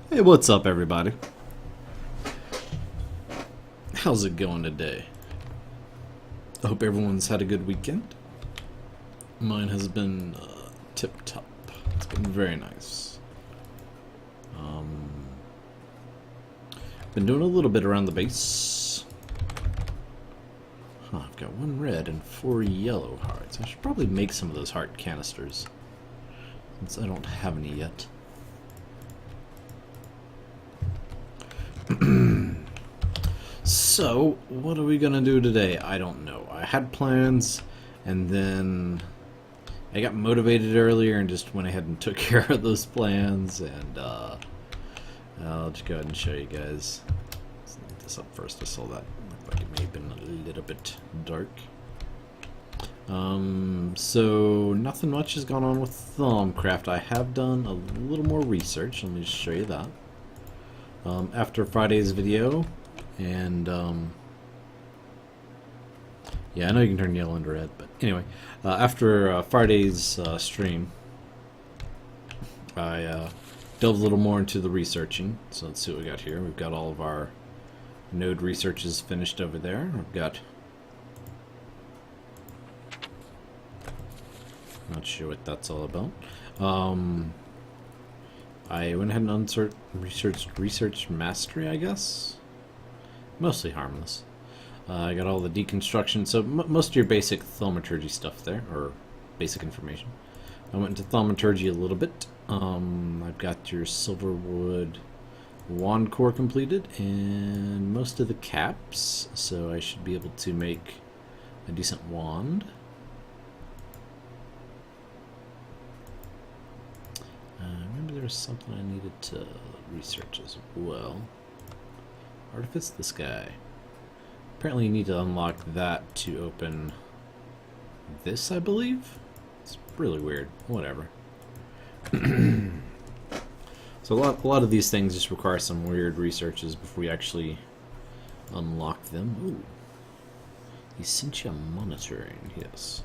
Hey, what's up, everybody? How's it going today? I hope everyone's had a good weekend. Mine has been tip-top. It's been very nice. Been doing a little bit around the base. Huh, I've got 1 red and 4 yellow hearts. I should probably make some of those heart canisters, since I don't have any yet. So, what are we gonna do today? I don't know. I had plans, and then I got motivated earlier and just went ahead and took care of those plans, and I'll just go ahead and show you guys. Let's look this up first. I saw that looked like it may have been a little bit dark. So nothing much has gone on with Thaumcraft. I have done a little more research. Let me just show you that. After Friday's video, and yeah, I know you can turn yellow into red, but anyway, after Friday's stream, I delved a little more into the researching. So let's see what we got here. We've got all of our node researches finished over there. We've got, not sure what that's all about. I went ahead and researched mastery, I guess. Mostly harmless. I got all the deconstruction, so most of your basic thaumaturgy stuff there, or basic information. I went into thaumaturgy a little bit. I've got your silverwood wand core completed, and most of the caps, so I should be able to make a decent wand. Remember there was something I needed to research as well. Artifice the Sky. Apparently you need to unlock that to open this, I believe? It's really weird. Whatever. So a lot of these things just require some weird researches before we actually unlock them. Ooh. Essentia monitoring, yes.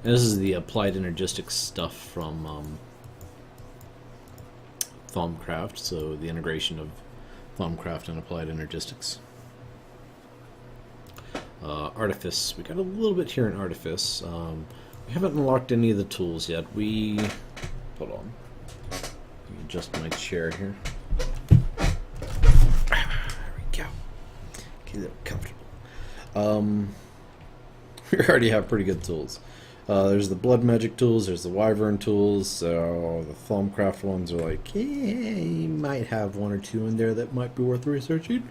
And this is the applied energistics stuff from Thaumcraft, so the integration of Thaumcraft and applied energistics. Artifice, we got a little bit here in Artifice. We haven't unlocked any of the tools yet. Hold on. Let me adjust my chair here. There we go. Okay, they're comfortable. We already have pretty good tools. There's the blood magic tools, there's the wyvern tools, so the Thaumcraft ones are like, yeah, you might have 1 or 2 in there that might be worth researching.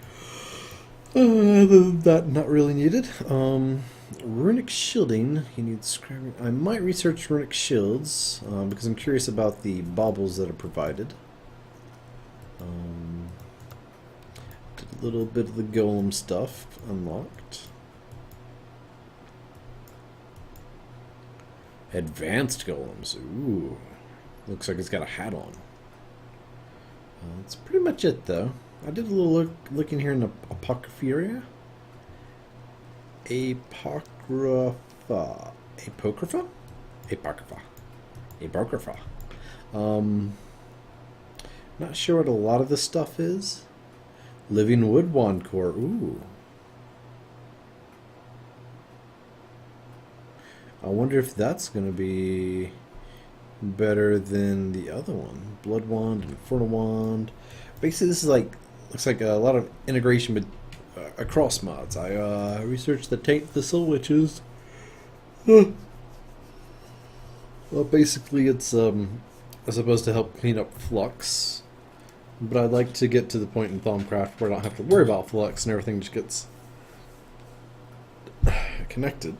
Other than that, not really needed. Runic shielding, you need scrapping. I might research runic shields, because I'm curious about the baubles that are provided. Did a little bit of the golem stuff unlocked. Advanced golems. Ooh. Looks like it's got a hat on. That's pretty much it, though. I did a little look in here in the apocryphy area. Apocrypha. Apocrypha? Apocrypha. Apocrypha. Not sure what a lot of this stuff is. Living wood wand core. Ooh. I wonder if that's going to be better than the other one. Blood wand, infernal wand. Basically, this is like, looks like a lot of integration but across mods. I researched the Taint the Soul Witches. Well, basically, it's supposed to help clean up flux. But I'd like to get to the point in Thaumcraft where I don't have to worry about flux and everything just gets connected.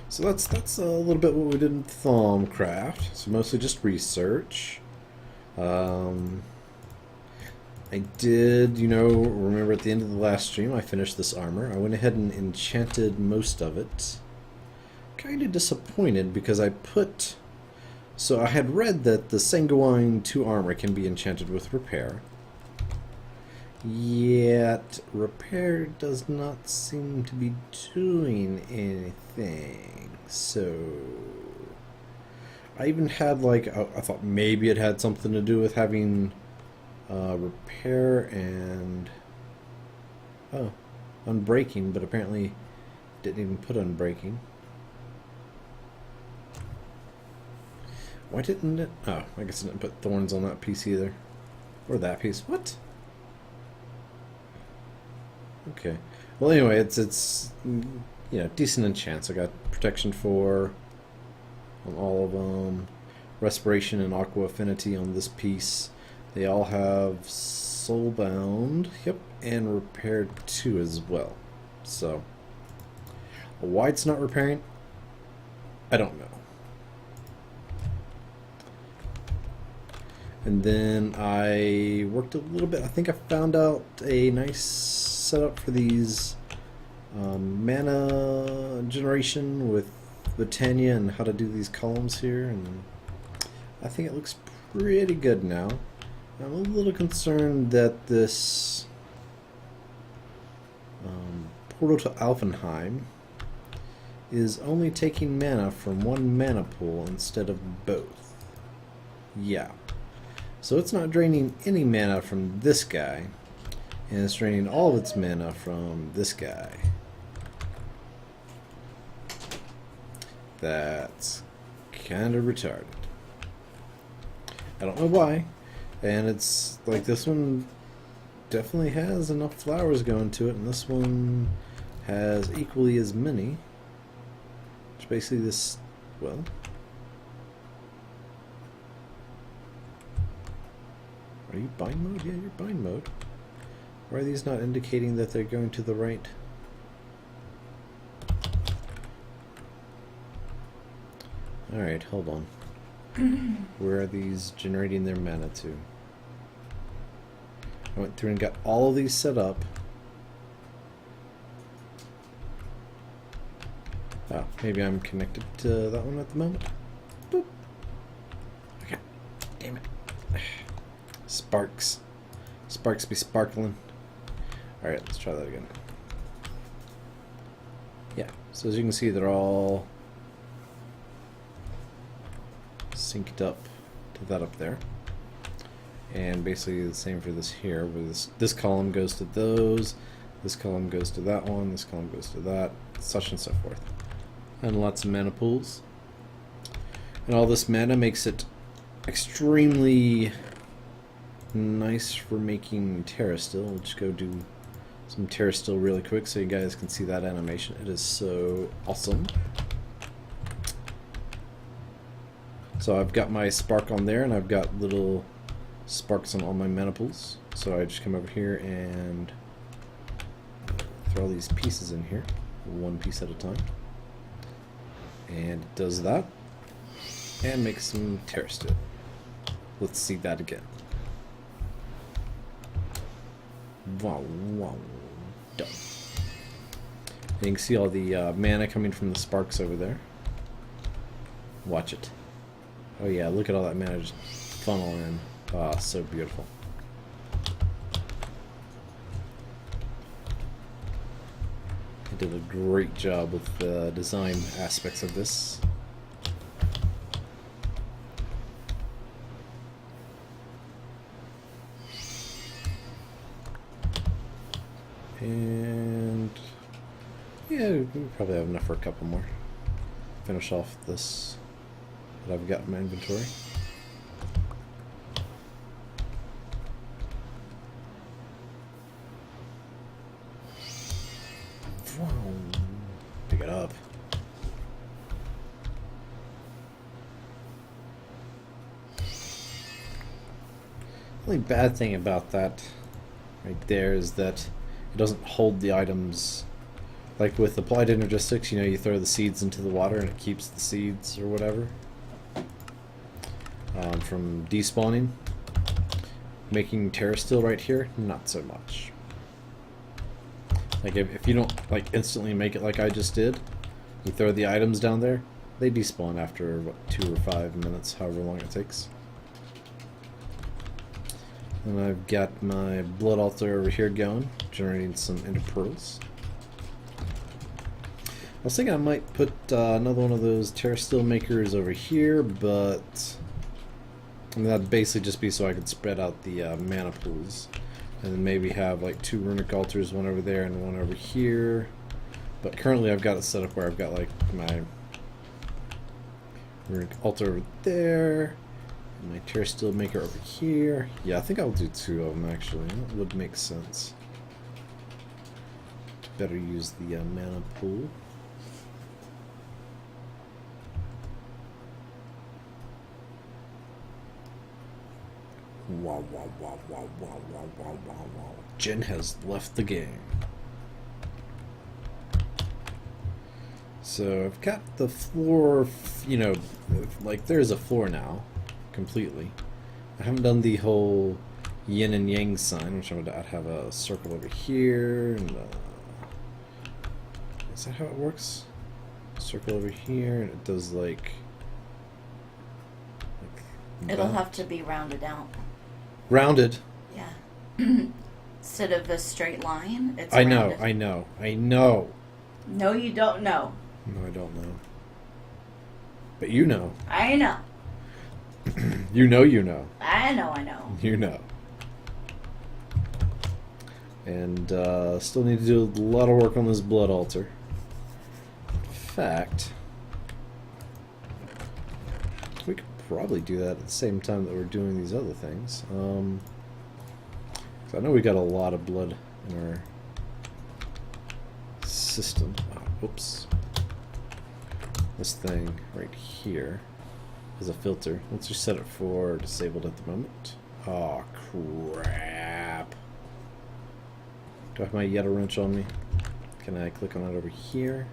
So that's a little bit what we did in Thaumcraft. So mostly just research. I did, remember at the end of the last stream I finished this armor. I went ahead and enchanted most of it. Kind of disappointed because so I had read that the Sanguine 2 armor can be enchanted with repair. Yet, repair does not seem to be doing anything, so I even had like, I thought maybe it had something to do with having repair and unbreaking, but apparently didn't even put unbreaking. Why didn't it? Oh, I guess it didn't put thorns on that piece either. Or that piece. What? Okay. Well, anyway, it's decent enchants. I got protection 4 on all of them. Respiration and aqua affinity on this piece. They all have soulbound. Yep, and repaired 2 as well. So, why it's not repairing, I don't know. And then I worked a little bit. I think I found out a nice setup for these mana generation with Botania and how to do these columns here, and I think it looks pretty good now. I'm a little concerned that this portal to Alfenheim is only taking mana from one mana pool instead of both. Yeah. So it's not draining any mana from this guy, and it's draining all of its mana from this guy. That's kind of retarded. I don't know why, and it's like this one definitely has enough flowers going to it, and this one has equally as many. Which basically this, well... Are you bind mode? Yeah, you're bind mode. Why are these not indicating that they're going to the right? Alright, hold on. Where are these generating their mana to? I went through and got all of these set up. Oh, maybe I'm connected to that one at the moment. Boop. Okay. Damn it. Sparks. Sparks be sparkling. Alright, let's try that again. Yeah, so as you can see, they're all synced up to that up there. And basically the same for this here, where this column goes to those, this column goes to that one, this column goes to that, such and so forth. And lots of mana pools. And all this mana makes it extremely nice for making Terrasteel. We'll just go do some Terrasteel really quick so you guys can see that animation. It is so awesome. So I've got my spark on there, and I've got little sparks on all my mana pools. So I just come over here and throw these pieces in here, one piece at a time. And it does that, and makes some Terrasteel. Let's see that again. Wow, wow, done. And you can see all the mana coming from the sparks over there. Watch it. Oh yeah, look at all that mana just funnel in. Ah, so beautiful. I did a great job with the design aspects of this. And yeah, we probably have enough for a couple more. Finish off this that I've got in my inventory. Pick it up. The only bad thing about that right there is that it doesn't hold the items. Like with applied energistics, you know, you throw the seeds into the water and it keeps the seeds or whatever from despawning. Making Terrasteel right here, not so much. Like if you don't like instantly make it like I just did, you throw the items down there, they despawn after what, 2 or 5 minutes, however long it takes. And I've got my blood altar over here going, generating some ender pearls. was thinking I might put another one of those Terra Steel makers over here, but that'd basically just be so I could spread out the mana pools. And then maybe have like 2 runic altars, one over there and one over here. But currently I've got it set up where I've got like my runic altar over there, and my Terra Steel maker over here. Yeah, I think I'll do 2 of them actually. That would make sense. Better use the mana pool. Wow, wow, wow, wow, wow, wow, wow, wow, wow. Jen has left the game. So I've got the floor, you know, like there's a floor now, completely. I haven't done the whole yin and yang sign, which I'm going to have a circle over here. And, is that how it works? Circle over here, and it does like it'll have to be rounded out. Rounded. Yeah. Instead of a straight line, it's I rounded. I know. No, you don't know. No, I don't know. But you know. I know. You know you know. I know, I know. You know. And still need to do a lot of work on this blood altar. In fact, we could probably do that at the same time that we're doing these other things. 'Cause I know we got a lot of blood in our system. Oh, oops. This thing right here is a filter. Let's just set it for disabled at the moment. Oh crap. Do I have my Yetta wrench on me? Can I click on it over here?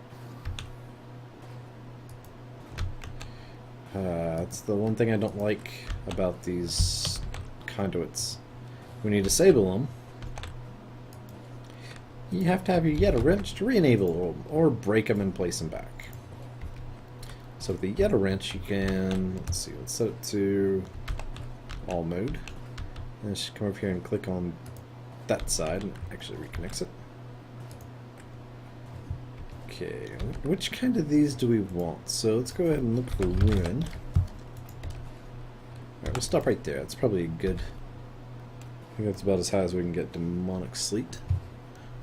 That's the one thing I don't like about these conduits. When you disable them, you have to have your Yetta wrench to re-enable them or break them and place them back. So with the Yetta wrench, you can, let's see, let's set it to all mode. And just come over here and click on that side and actually reconnects it. Okay, which kind of these do we want? So let's go ahead and look for rune. Alright, we'll stop right there. That's probably a good. I think that's about as high as we can get demonic sleet.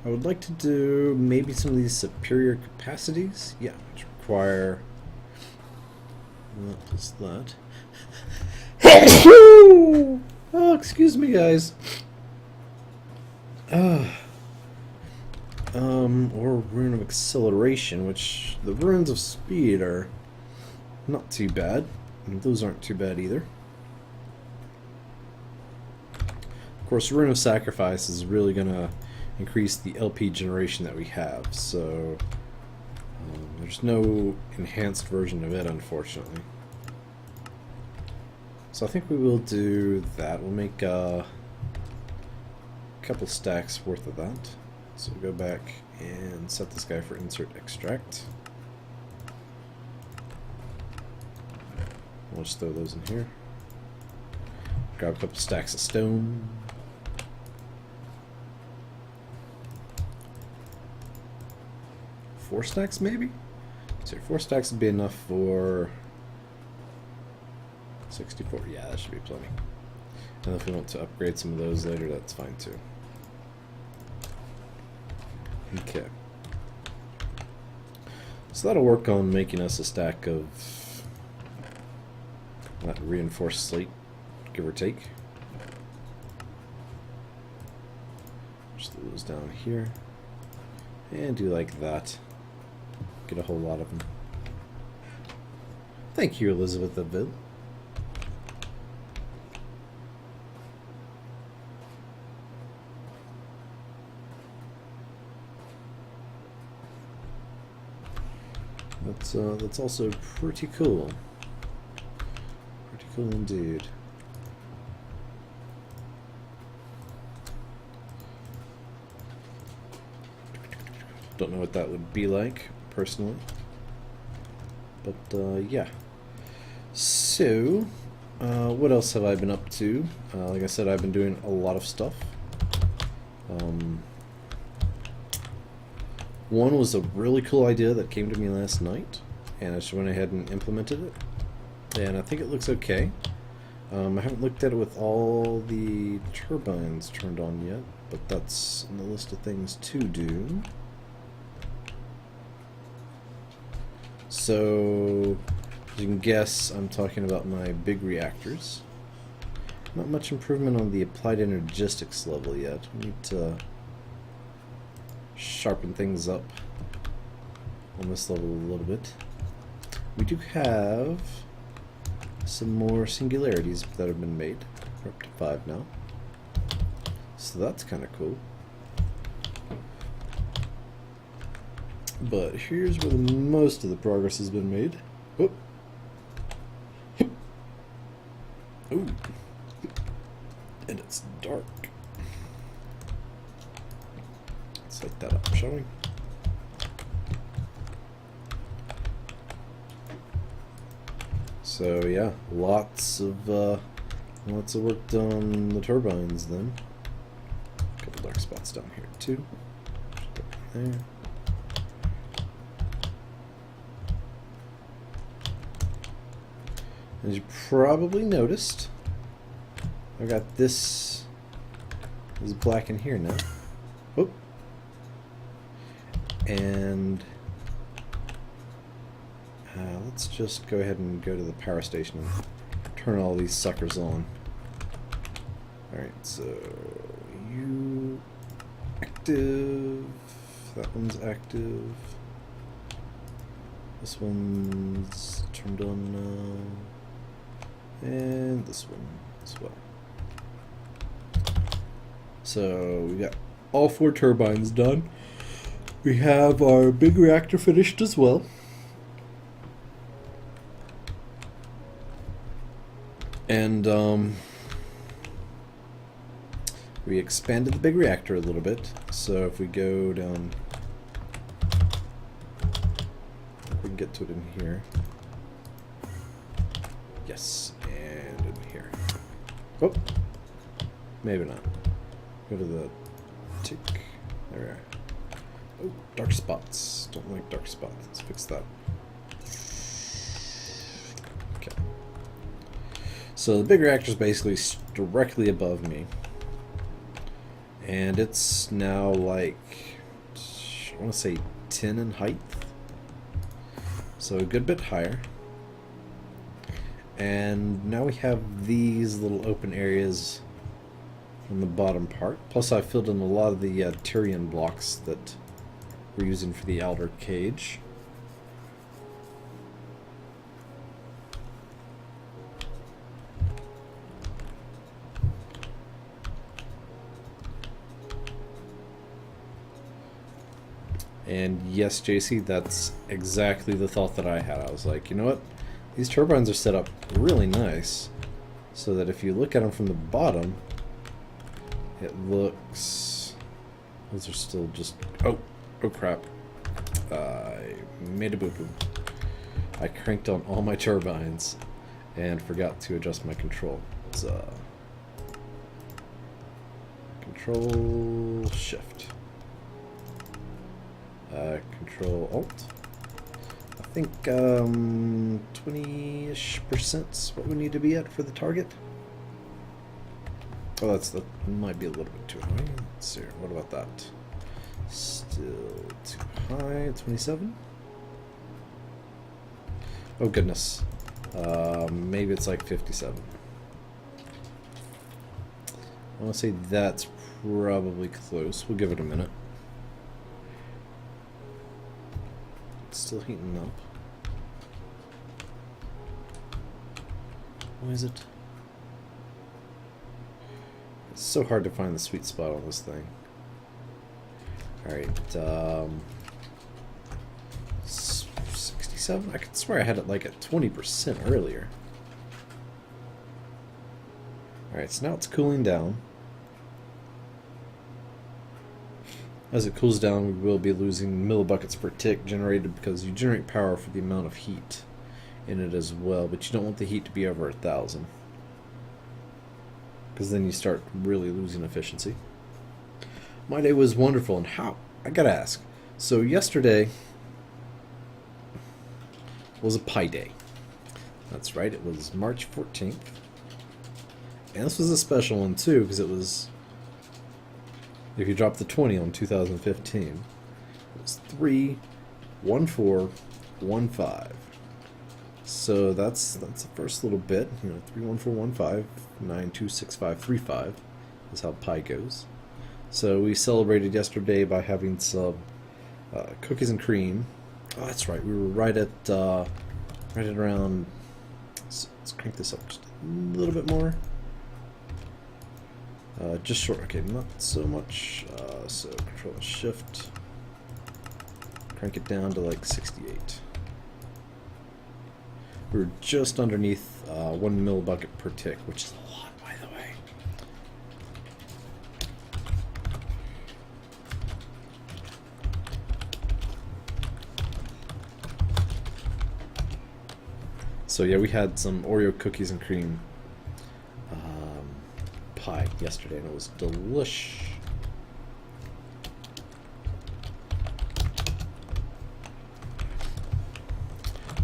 I would like to do maybe some of these superior capacities. Yeah, which require. What is that? Oh, excuse me, guys. Or rune of acceleration, which the runes of speed are not too bad. And those aren't too bad either. Of course, rune of sacrifice is really going to increase the LP generation that we have, so there's no enhanced version of it, unfortunately. So I think we will do that. We'll make a couple stacks worth of that. So we'll go back and set this guy for insert extract. We'll just throw those in here. Grab a couple stacks of stone. Four stacks maybe? So 4 stacks would be enough for 64. Yeah, that should be plenty. And if we want to upgrade some of those later, that's fine too. Okay. So that'll work on making us a stack of that reinforced slate, give or take. Just those down here. And do like that. Get a whole lot of them. Thank you, Elizabeth Aville. That's also pretty cool. Pretty cool indeed. Don't know what that would be like, personally. But, yeah. So, what else have I been up to? Like I said, I've been doing a lot of stuff. One was a really cool idea that came to me last night, and I just went ahead and implemented it. And I think it looks okay. I haven't looked at it with all the turbines turned on yet, but that's in the list of things to do. So, as you can guess, I'm talking about my big reactors. Not much improvement on the applied energistics level yet. We need to sharpen things up on this level a little bit. We do have some more singularities that have been made. We're up to 5 now. So that's kind of cool. But here's where the most of the progress has been made. Oh. Ooh. And it's dark. Let's light that up, shall we? So yeah, lots of work done on the turbines then. A couple dark spots down here too. There. As you probably noticed, I got this is black in here now. Oh. And let's just go ahead and go to the power station and turn all these suckers on. Alright, so you active, that one's active, this one's turned on now, and this one as well. So we got all 4 turbines done. We have our big reactor finished as well. And we expanded the big reactor a little bit. So if we go down, we can get to it in here. Yes, and in here. Oh, maybe not. Go to the tick. There we are. Oh, dark spots. Don't like dark spots. Let's fix that. Okay. So the big reactor is basically directly above me. And it's now like, I want to say 10 in height. So a good bit higher. And now we have these little open areas on the bottom part. Plus I filled in a lot of the Tyrian blocks that we're using for the outer cage. And yes, JC, that's exactly the thought that I had. I was like, you know what? These turbines are set up really nice so that if you look at them from the bottom, it looks... Those are still just... Oh crap. I made a boo-boo. I cranked on all my turbines and forgot to adjust my control. It's Control Shift. Control Alt. I think 20-ish% is what we need to be at for the target. Oh, that might be a little bit too high. Let's see. What about that? Still too high. 27. Oh goodness. Maybe it's like 57. I want to say that's probably close. We'll give it a minute. It's still heating up. Why is it? It's so hard to find the sweet spot on this thing. Alright, 67? I could swear I had it like at 20% earlier. Alright, so now it's cooling down. As it cools down, we will be losing millibuckets per tick generated because you generate power for the amount of heat in it as well, but you don't want the heat to be over 1,000. Because then you start really losing efficiency. My day was wonderful, and how? I gotta ask, So yesterday was a pie day. That's right, it was March 14th. And this was a special one too, because it was, if you drop the 20 on 2015, it was 31415. So that's the first little bit, 31415926535 is how pi goes. So we celebrated yesterday by having some cookies and cream. Oh, that's right, we were right at around. Let's crank this up just a little bit more. Just short. Okay, not so much. So Control Shift. Crank it down to like 68. We were just underneath 1 millibucket per tick, which is a lot, by the way. So yeah, we had some Oreo cookies and cream pie yesterday, and it was delish.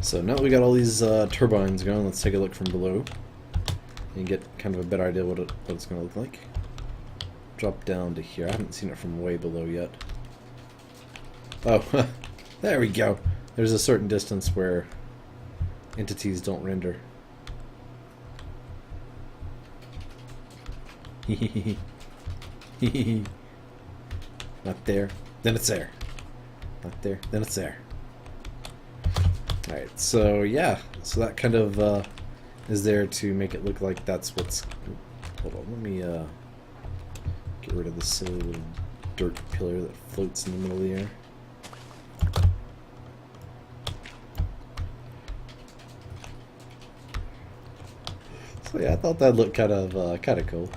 So now that we got all these turbines going, let's take a look from below and get kind of a better idea what it's going to look like. Drop down to here. I haven't seen it from way below yet. Oh, there we go. There's a certain distance where entities don't render. Not there, then it's there. Not there, then it's there. Alright, so yeah, so that kind of is there to make it look like that's what's... Hold on, let me get rid of this silly little dirt pillar that floats in the middle of the air. So yeah, I thought that looked kind of cool.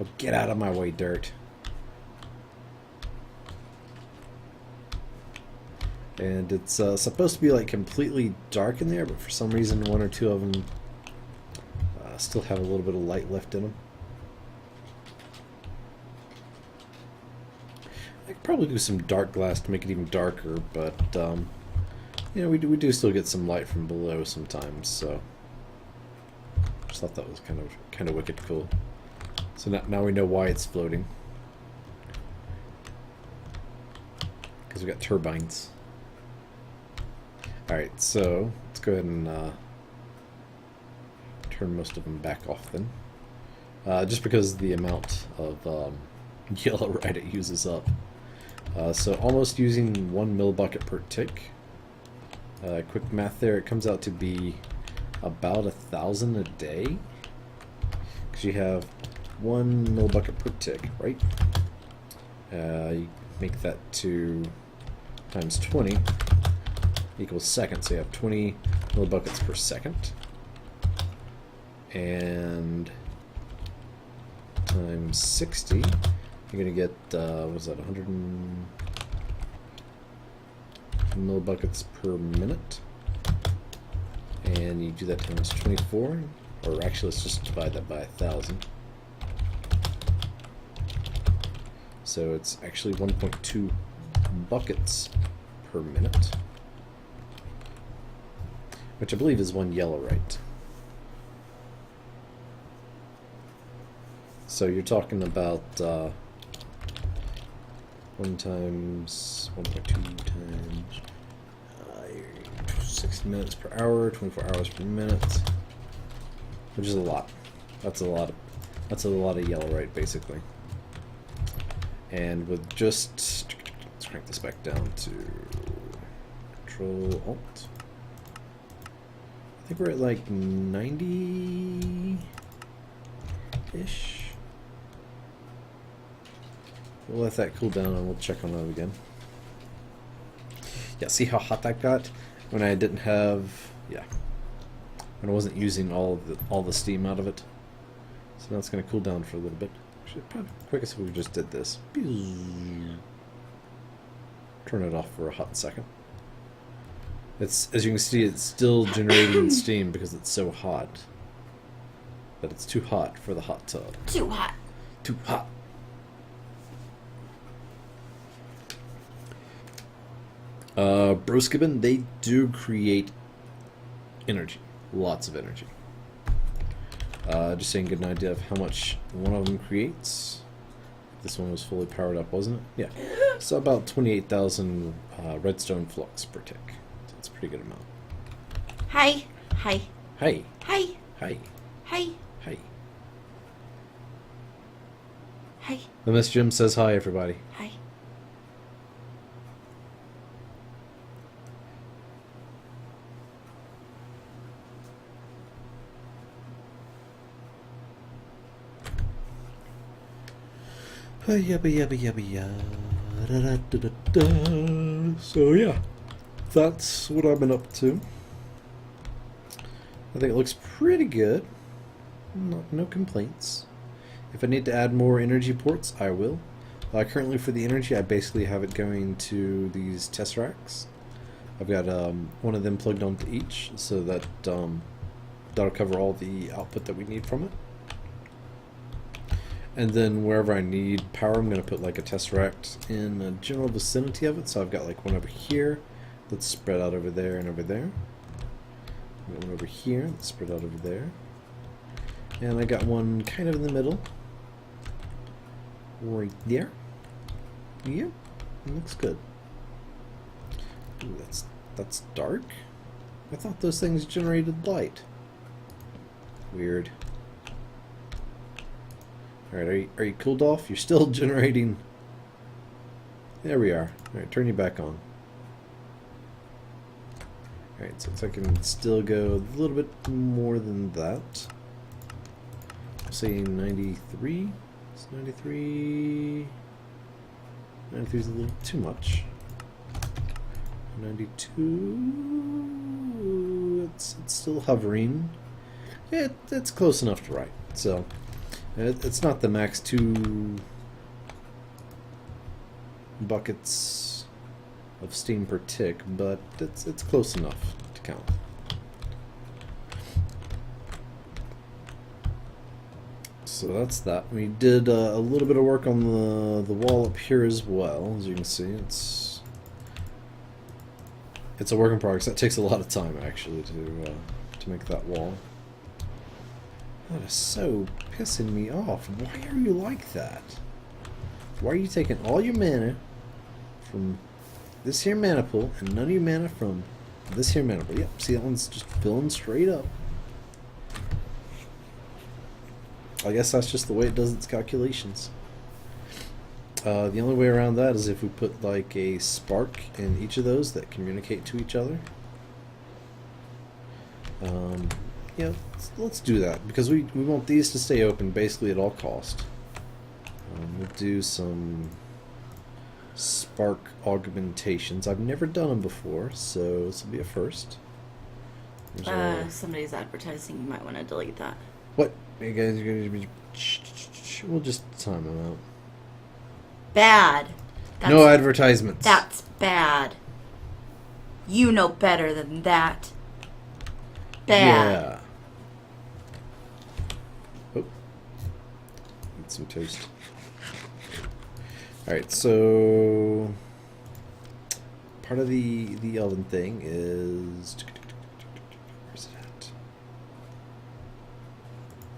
Oh, get out of my way, dirt. And it's supposed to be like completely dark in there, but for some reason one or two of them still have a little bit of light left in them. I could probably do some dark glass to make it even darker, but we do still get some light from below sometimes, so just thought that was kind of wicked cool. So now we know why it's floating, because we got turbines. Alright, so let's go ahead and turn most of them back off then. Just because the amount of yellow right it uses up. So almost using 1 millibucket per tick. Quick math there, it comes out to be about 1,000 a day. Because you have 1 millibucket per tick, right? You make that to times 20 equals seconds, so you have 20 millibuckets per second. And times 60, you're going to get, what is that, 100 millibuckets per minute. And you do that times 24, or actually let's just divide that by 1,000. So it's actually 1.2 buckets per minute, which I believe is 1 yellow right. So you're talking about 1 times 1.2 times 60 minutes per hour, 24 hours per minute, which is a lot. That's a lot of yellow right, basically. And with just, let's crank this back down to Control Alt. I think we're at like 90-ish. We'll let that cool down and we'll check on that again. Yeah, see how hot that got when I didn't have, when I wasn't using all the steam out of it. So now it's going to cool down for a little bit. Actually, probably quickest if we just did this. Turn it off for a hot second. It's, as you can see, it's still generating steam because it's so hot. But it's too hot for the hot tub. Too hot. Too hot. Broskibbin, they do create energy. Lots of energy. Just saying, get an idea of how much one of them creates. This one was fully powered up, wasn't it? Yeah. So about 28,000 redstone flux per tick. So that's a pretty good amount. Hi. Hi. Hey. Hi. Hey. Hi. Hey. Hi. The Miss Jim says hi, everybody. Hi. Yabba yabba yabba ya. Da, da, da, da, da. So yeah, that's what I've been up to. I think it looks pretty good. No complaints. If I need to add more energy ports, I will. Currently for the energy, I basically have it going to these tesseracts. I've got one of them plugged onto each, so that that'll cover all the output that we need from it. And then wherever I need power, I'm going to put like a tesseract in a general vicinity of it. So I've got like one over here that's spread out over there and over there. I've got one over here that's spread out over there. And I got one kind of in the middle. Right there. Yeah, it looks good. Ooh, that's dark. I thought those things generated light. Weird. Alright, are you cooled off? You're still generating. There we are. Alright, turn you back on. Alright, so I can still go a little bit more than that. I'll say 93. It's 93. 93 is a little too much. 92. It's still hovering. It's close enough to right. So it's not the max 2 buckets of steam per tick, but it's close enough to count. So that's that. We did a little bit of work on the wall up here as well. As you can see, it's a work in progress. That takes a lot of time actually to make that wall. That is so pissing me off. Why are you like that? Why are you taking all your mana from this here mana pool and none of your mana from this here mana pool? Yep, see, that one's just filling straight up. I guess that's just the way it does its calculations. The only way around that is if we put like a spark in each of those that communicate to each other. Yeah, let's do that because we want these to stay open basically at all cost. We'll do some spark augmentations. I've never done them before, so this will be a first. Somebody's advertising. You might want to delete that. What? Hey guys, we'll just time them out. Bad. No advertisements. That's bad. You know better than that. Bad. Yeah. Oh. Need some toast. Alright, so part of the oven thing is where's it at?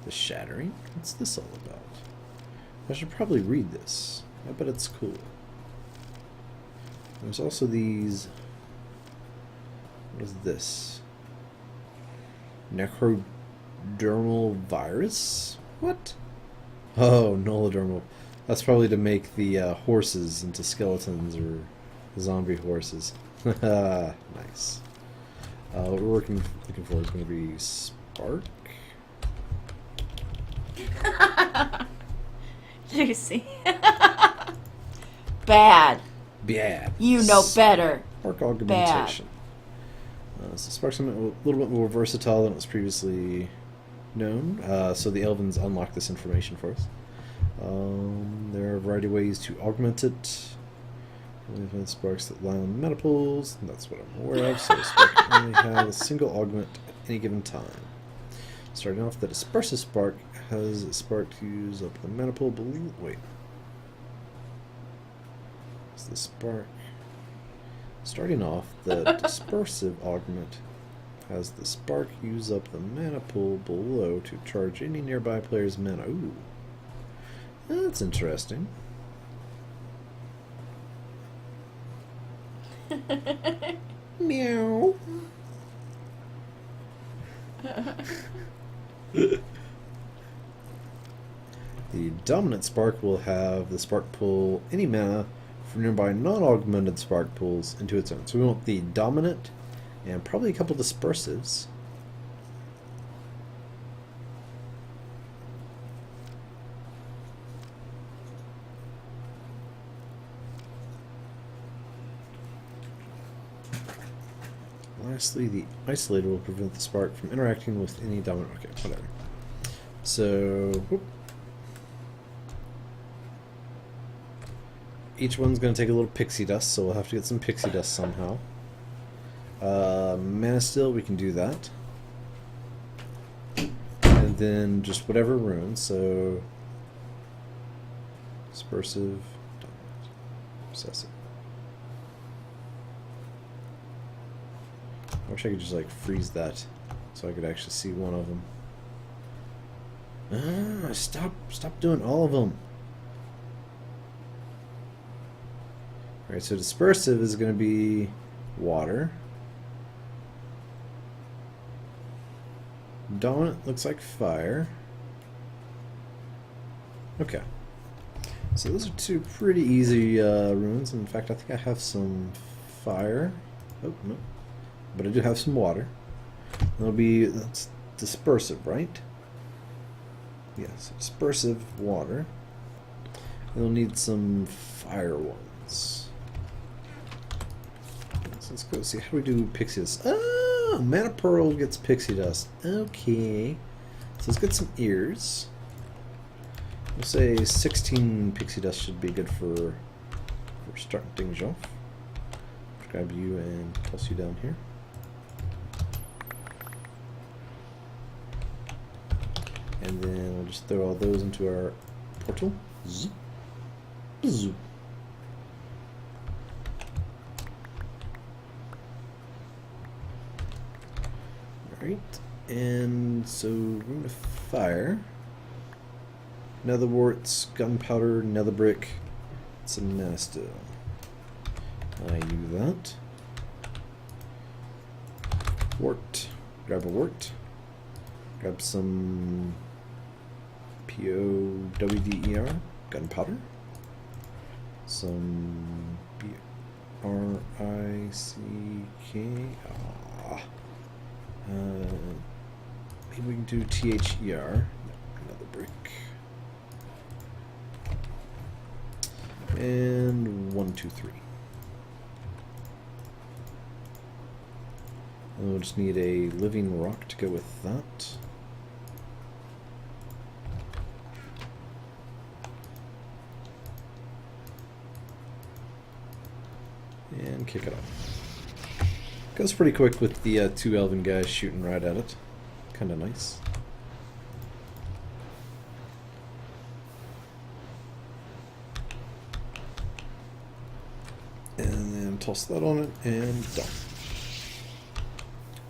The shattering? What's this all about? I should probably read this. I bet it's cool. There's also these. What is this? Necrodermal virus? What? Oh, nolodermal. That's probably to make the horses into skeletons or zombie horses. Nice. What we're looking for is going to be spark. Lucy. Bad. Bad. You know better. Spark augmentation. So spark's a little bit more versatile than it was previously known. So the Elvens unlock this information for us. There are a variety of ways to augment it. Sparks that lie on metal pools. That's what I'm aware of. So a spark can only have a single augment at any given time. Starting off, the dispersive spark has a spark to use up the mana pool. Wait. It's the spark. Starting off, the dispersive augment has the spark use up the mana pool below to charge any nearby player's mana. Ooh. That's interesting. Meow. The dominant spark will have the spark pull any mana from nearby non-augmented spark pools into its own. So we want the dominant and probably a couple dispersives. Lastly, the isolator will prevent the spark from interacting with any dominant. Okay, whatever. So, whoop. Each one's going to take a little pixie dust, so we'll have to get some pixie dust somehow. Mana Still, we can do that. And then just whatever rune, so dispersive, dominant, obsessive. I wish I could just like freeze that so I could actually see one of them. Stop doing all of them. Alright, so dispersive is going to be water. Dominant looks like fire. Okay. So those are two pretty easy runes. In fact, I think I have some fire. Oh, no. But I do have some water. That's dispersive, right? Yes, dispersive water. We'll need some fire ones. So let's go see how do we do pixie dust. Oh, mana pearl gets pixie dust. Okay. So let's get some ears. We'll say 16 pixie dust should be good for starting things off. Grab you and toss you down here. And then we'll just throw all those into our portal. Zoop. Zoop. Alright, and so rune of fire. Nether warts, gunpowder, nether brick, some mana still. I do that. Wart. Grab a wart. Grab some POWDER, gunpowder. Some BRICK. Maybe we can do THER. Another brick. And 1, 2, 3. And we'll just need a living rock to go with that. And kick it off. Goes pretty quick with the two elven guys shooting right at it. Kind of nice. And then toss that on it and done.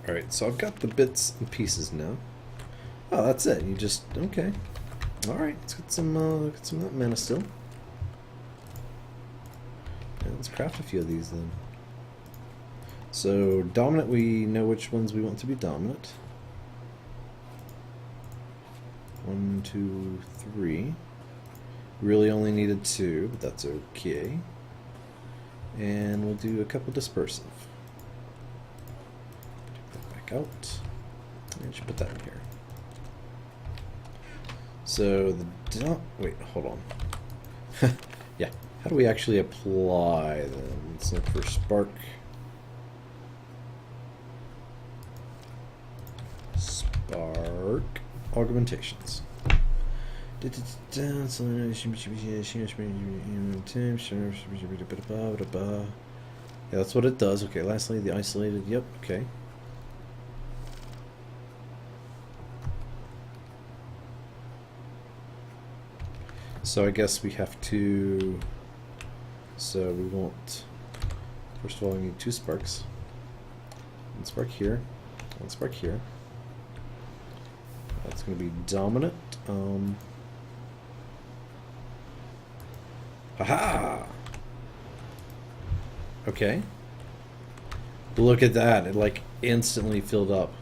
Alright, so I've got the bits and pieces now. Oh, that's it. You just okay. Alright, let's get some of that mana still. And let's craft a few of these then. So dominant, we know which ones we want to be dominant. 1, 2, 3. Really only needed 2, but that's okay. And we'll do a couple dispersive. Take that back out. And should put that in here. So the wait, hold on. Yeah, how do we actually apply them? Let's look for spark. Spark augmentations. Yeah, that's what it does. Okay, lastly, the isolated. Yep, okay. So I guess we have to. So we want First of all, we need 2 sparks. 1 spark here, 1 spark here. That's going to be dominant. Haha! Okay. Look at that. It like instantly filled up.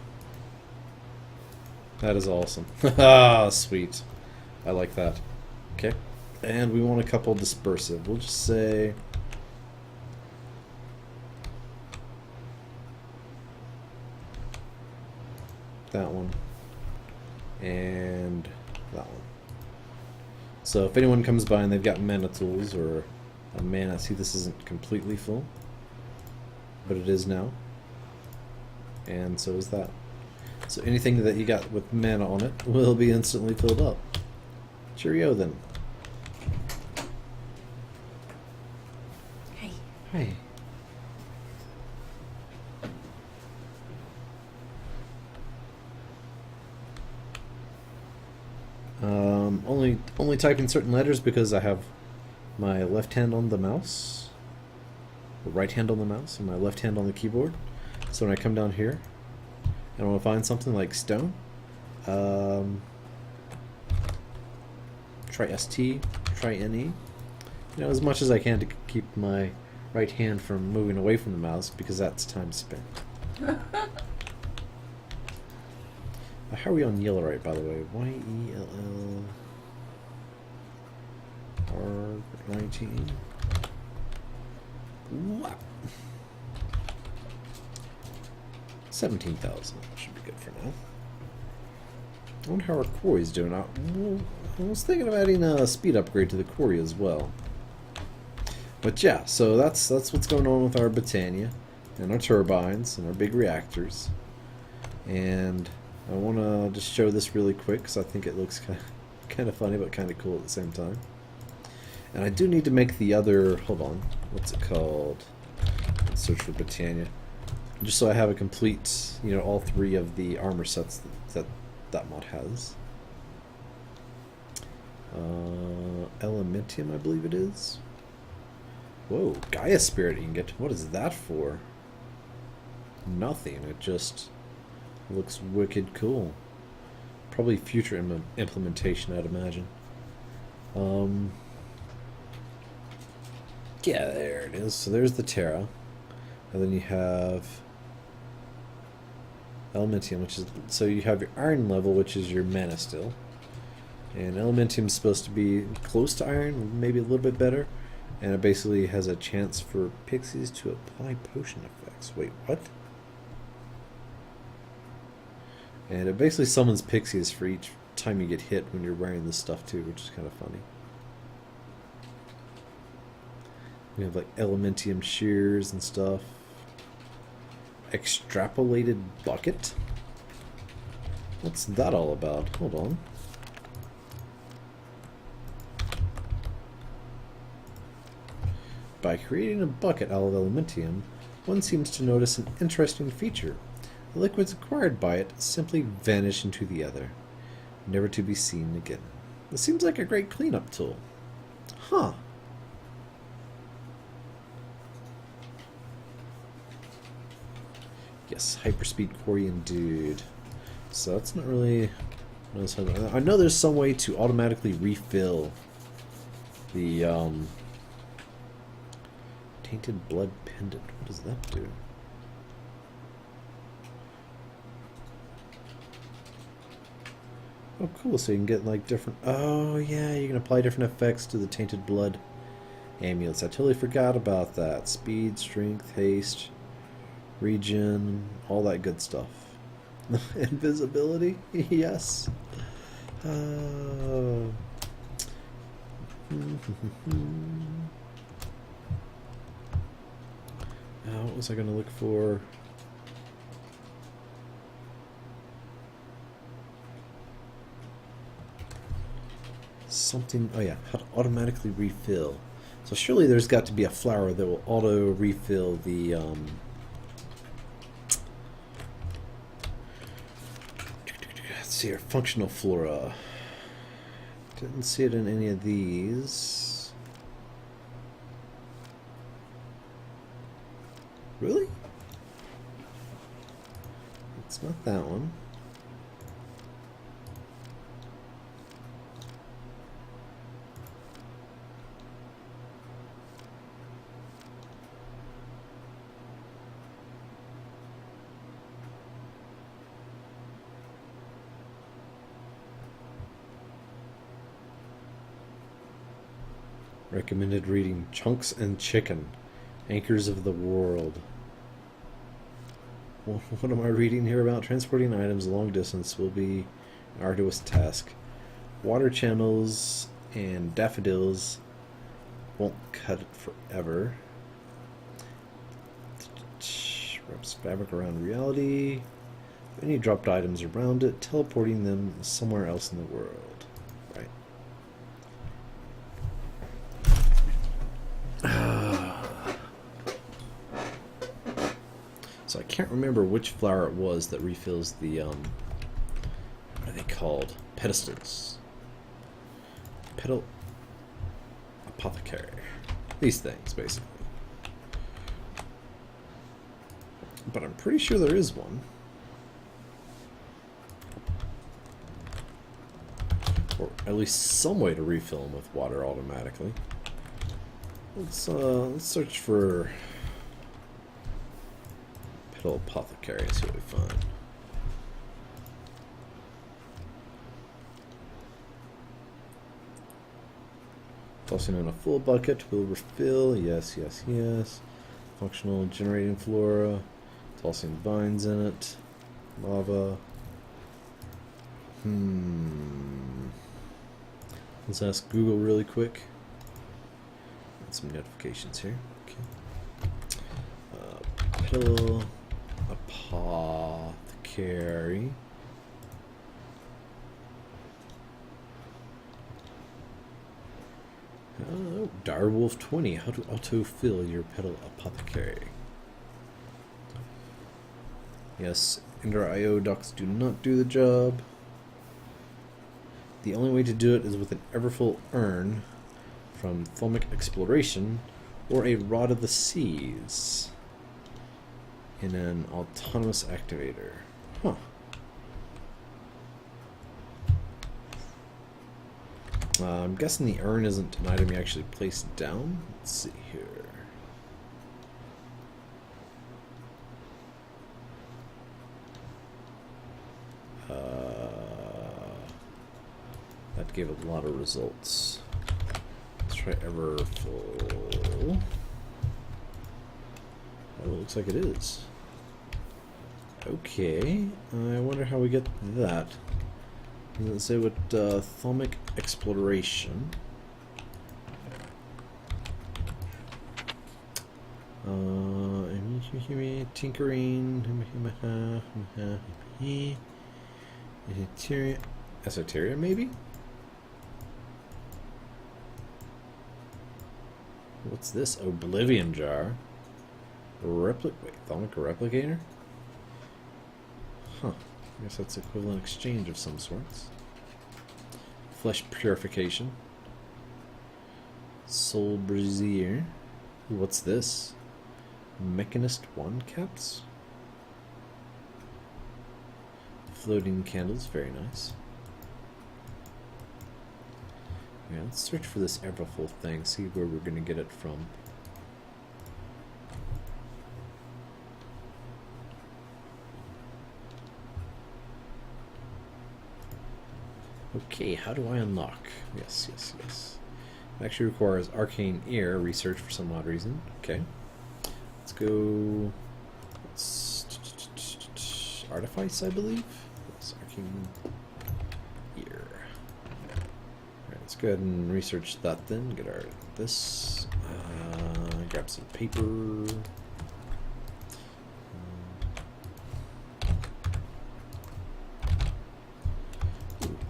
That is awesome. Ah, sweet. I like that. Okay. And we want a couple dispersive. We'll just say... that one. And that one. So if anyone comes by and they've got mana tools or a mana... See, this isn't completely full. But it is now. And so is that. So anything that you got with mana on it will be instantly filled up. Cheerio then. Hey. Hey. Only typing certain letters because I have my left hand on the mouse, or right hand on the mouse, and my left hand on the keyboard. So when I come down here and I want to find something like stone, try ST, try NE. You know, as much as I can to keep my right hand from moving away from the mouse because that's time spent. How are we on yellow right, by the way? YELL R19. Wow. 17,000 should be good for now. I wonder how our quarry's doing. I was thinking of adding a speed upgrade to the quarry as well. But yeah, so that's what's going on with our Botania and our turbines and our big reactors. And I want to just show this really quick because I think it looks kind of funny but kind of cool at the same time. And I do need to make the other, hold on, what's it called? Let's search for Botania. Just so I have a complete, you know, all 3 of the armor sets that mod has. Elementium, I believe it is. Whoa, Gaia Spirit ingot. What is that for? Nothing. It just looks wicked cool. Probably future implementation, I'd imagine. Yeah, there it is. So there's the Terra. And then you have Elementium, which is... So you have your Iron level, which is your mana still. And Elementium is supposed to be close to Iron, maybe a little bit better. And it basically has a chance for pixies to apply potion effects. Wait, what? And it basically summons pixies for each time you get hit when you're wearing this stuff too, which is kind of funny. We have like Elementium shears and stuff. Extrapolated bucket? What's that all about? Hold on. By creating a bucket out of Elementium, one seems to notice an interesting feature. The liquids acquired by it simply vanish into the other, never to be seen again. This seems like a great cleanup tool. Huh. Yes, hyperspeed quarry indeed. So that's not really... I know there's some way to automatically refill the tainted blood pendant. What does that do? Oh, cool. So you can get like different... Oh, yeah, you can apply different effects to the tainted blood amulets. I totally forgot about that. Speed, strength, haste, regen, all that good stuff. Invisibility? Yes. What was I going to look for? Something... Oh yeah, how to automatically refill. So surely there's got to be a flower that will auto refill the... Let's see here, functional flora. Didn't see it in any of these. that one. Recommended reading Chunks and Chicken, Anchors of the World. What am I reading here about? Transporting items a long distance will be an arduous task. Water channels and daffodils won't cut it forever. Wraps fabric around reality. Any dropped items around it, teleporting them somewhere else in the world. Right. So I can't remember which flower it was that refills the, what are they called? Pedestals. Petal apothecary. These things, basically. But I'm pretty sure there is one. Or at least some way to refill them with water automatically. Let's search for Petal Apothecary and see what we find. Tossing in a full bucket will refill. Yes, yes, yes. Functional generating flora. Tossing vines in it. Lava. Let's ask Google really quick. Get some notifications here. Okay. Petal Apothecary. Oh, Direwolf 20. How to autofill your Petal Apothecary. Yes, Ender IO docs do not do the job. The only way to do it is with an Everful Urn from Thaumcraft Exploration or a Rod of the Seas in an autonomous activator. Huh. I'm guessing the urn isn't an item you actually place down. Let's see here. That gave a lot of results. Let's try Everful. Oh, it looks like it is. Okay, I wonder how we get that. Let's say with Thaumcraft Exploration. Tinkering. Esoteria, maybe? What's this? Oblivion Jar. Wait, Thaumcraft Replicator? Huh. I guess that's equivalent exchange of some sorts. Flesh Purification. Soul Brazier. What's this? Mechanist 1 caps? Floating candles, very nice. Yeah, let's search for this Everful thing, see where we're going to get it from. Okay, how do I unlock? Yes, yes, yes. It actually requires Arcane Ear research for some odd reason. Okay. Let's go... Artifice, I believe? Yes, Arcane Ear. Alright, let's go ahead and research that then. Get our this. Grab some paper.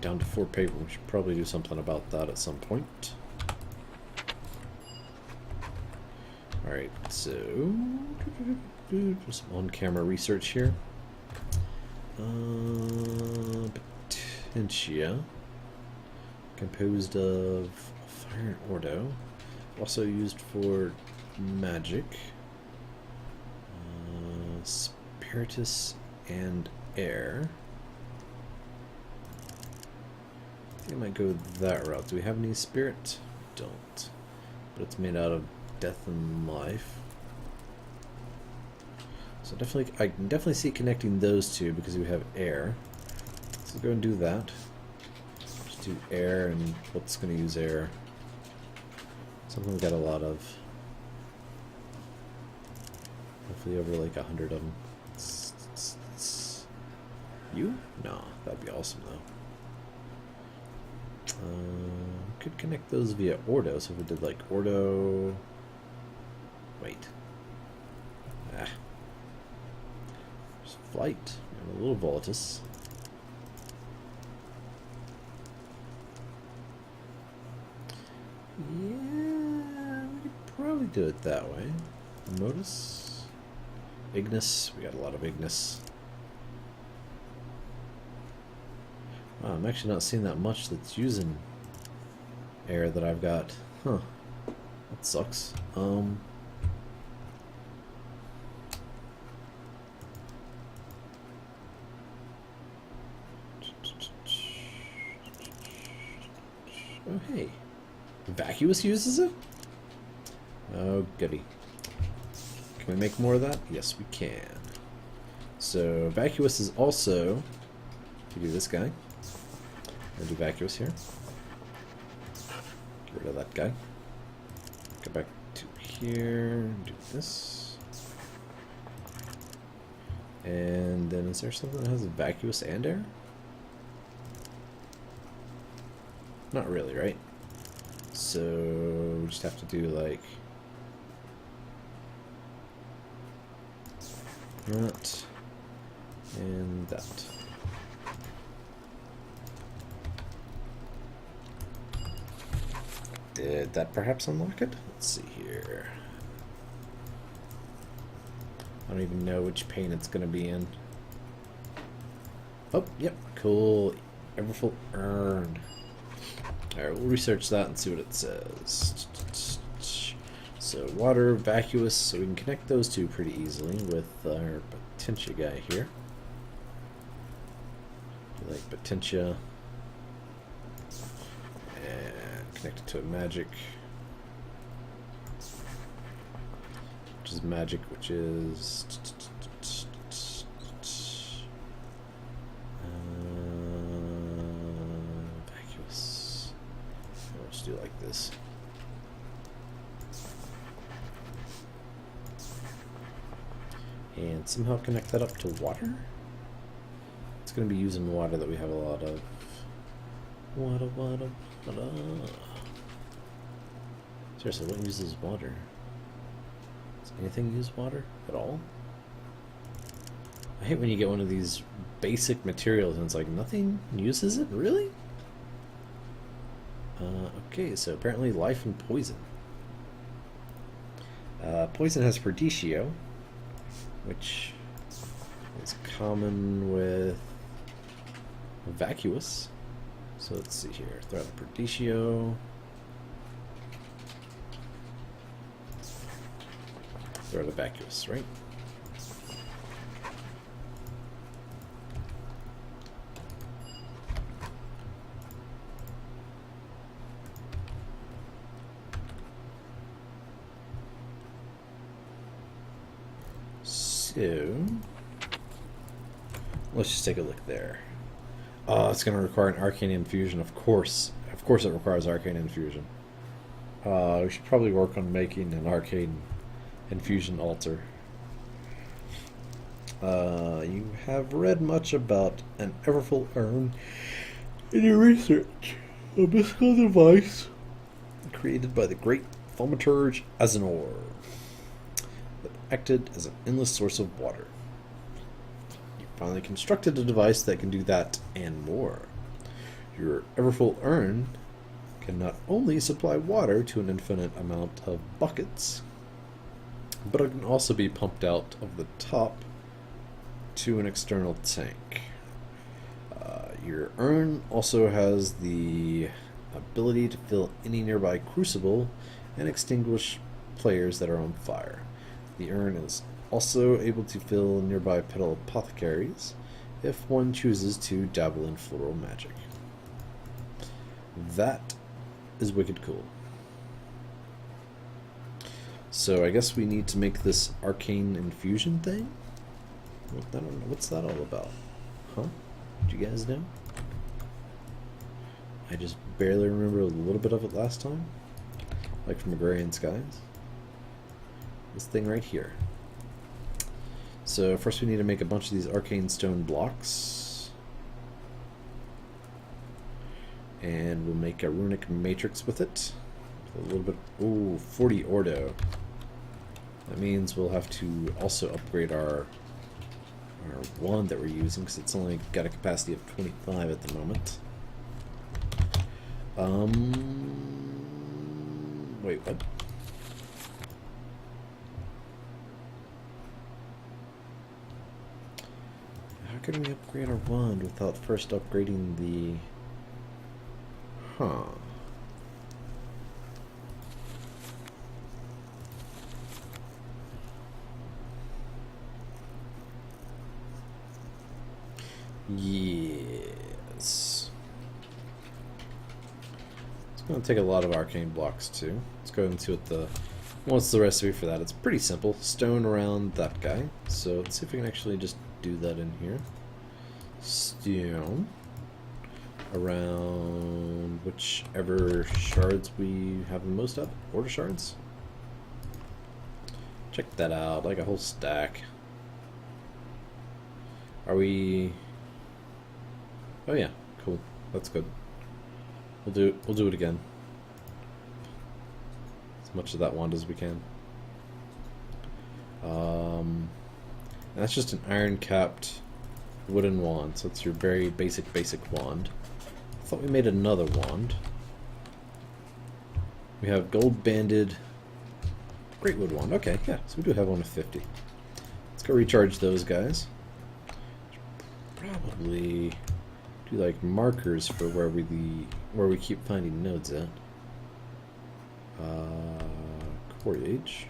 Down to 4 paper. We should probably do something about that at some point. Alright, so just on-camera research here. Botania, composed of fire and ordo, also used for magic. Spiritus and air. I think I might go that route. Do we have any spirit? Don't. But it's made out of death and life. So definitely, I can definitely see connecting those two because we have air. So go and do that. Just do air, and what's going to use air? Something we got a lot of. Hopefully over like 100 of them. You? No, that'd be awesome though. Could connect those via Ordo, so if we did like Ordo... Wait. Ah. There's flight. And a little Volatus. Yeah, we could probably do it that way. Modus. Ignis. We got a lot of Ignis. Wow, I'm actually not seeing that much that's using air that I've got. Huh. That sucks. Oh, hey. Vacuous uses it? Oh, goody. Can we make more of that? Yes, we can. So, Vacuous is also... We do this guy. We'll do Vacuous here. Get rid of that guy. Go back to here. Do this. And then is there something that has Vacuous and air? Not really, right? So we just have to do like that and that. Did that perhaps unlock it? Let's see here. I don't even know which pane it's going to be in. Oh, yep, cool. Everful Urn. Alright, we'll research that and see what it says. So, water, vacuous, so we can connect those two pretty easily with our Botania guy here. Like Botania. And connect it to a magic. Which is magic, which is... vacuous. We'll just do it like this. And somehow connect that up to water? It's going to be using water that we have a lot of. Water. Seriously, what uses water? Does anything use water at all? I hate when you get one of these basic materials and it's like nothing uses it? Really? Okay, so apparently life and poison. Poison has Perditio, which is common with vacuous. So let's see here. Throw out a Perditio. Throw out a vacuous, right? So let's just take a look there. Oh, it's going to require an arcane infusion, of course. Of course it requires arcane infusion. We should probably work on making an arcane infusion altar. You have read much about an Everful Urn in your research. A mystical device created by the great thaumaturge Azanor that acted as an endless source of water. Finally constructed a device that can do that and more. Your Everful Urn can not only supply water to an infinite amount of buckets, but it can also be pumped out of the top to an external tank. Your urn also has the ability to fill any nearby crucible and extinguish players that are on fire. The urn is also able to fill nearby pedal apothecaries if one chooses to dabble in floral magic. That is wicked cool. So I guess we need to make this arcane infusion thing? I don't know. What's that all about? Huh? Do you guys know? I just barely remember a little bit of it last time. Like from Agrarian Skies. This thing right here. So first we need to make a bunch of these arcane stone blocks. And we'll make a runic matrix with it. A little bit, ooh, 40 Ordo. That means we'll have to also upgrade our wand that we're using, because it's only got a capacity of 25 at the moment. Wait, what? How can we upgrade our wand without first upgrading the... Huh. Yes. It's going to take a lot of arcane blocks too. Let's go into it. What's the recipe for that? It's pretty simple. Stone around that guy. So let's see if we can actually just do that in here. Stone around whichever shards we have the most of. Order shards. Check that out. Like a whole stack. Are we... Oh yeah, cool. That's good. We'll do it again. As much of that wand as we can. And that's just an iron capped wooden wand, so it's your very basic wand. I thought we made another wand. We have gold banded great wood wand. Okay, yeah, so we do have one of 50. Let's go recharge those guys. Probably do like markers for where we keep finding nodes at. Core age.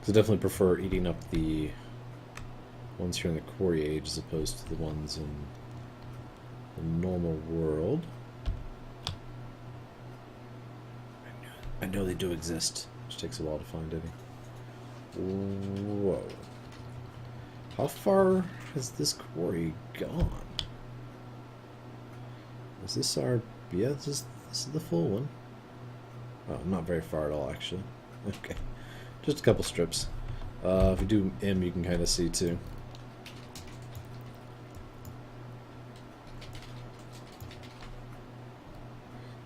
Because I definitely prefer eating up the ones here in the quarry age as opposed to the ones in the normal world. I know they do exist, which takes a while to find any. Whoa. How far has this quarry gone? Is this our... Yeah, this is the full one. Oh, not very far at all, actually. Okay. Just a couple strips. If you do M, you can kind of see, too.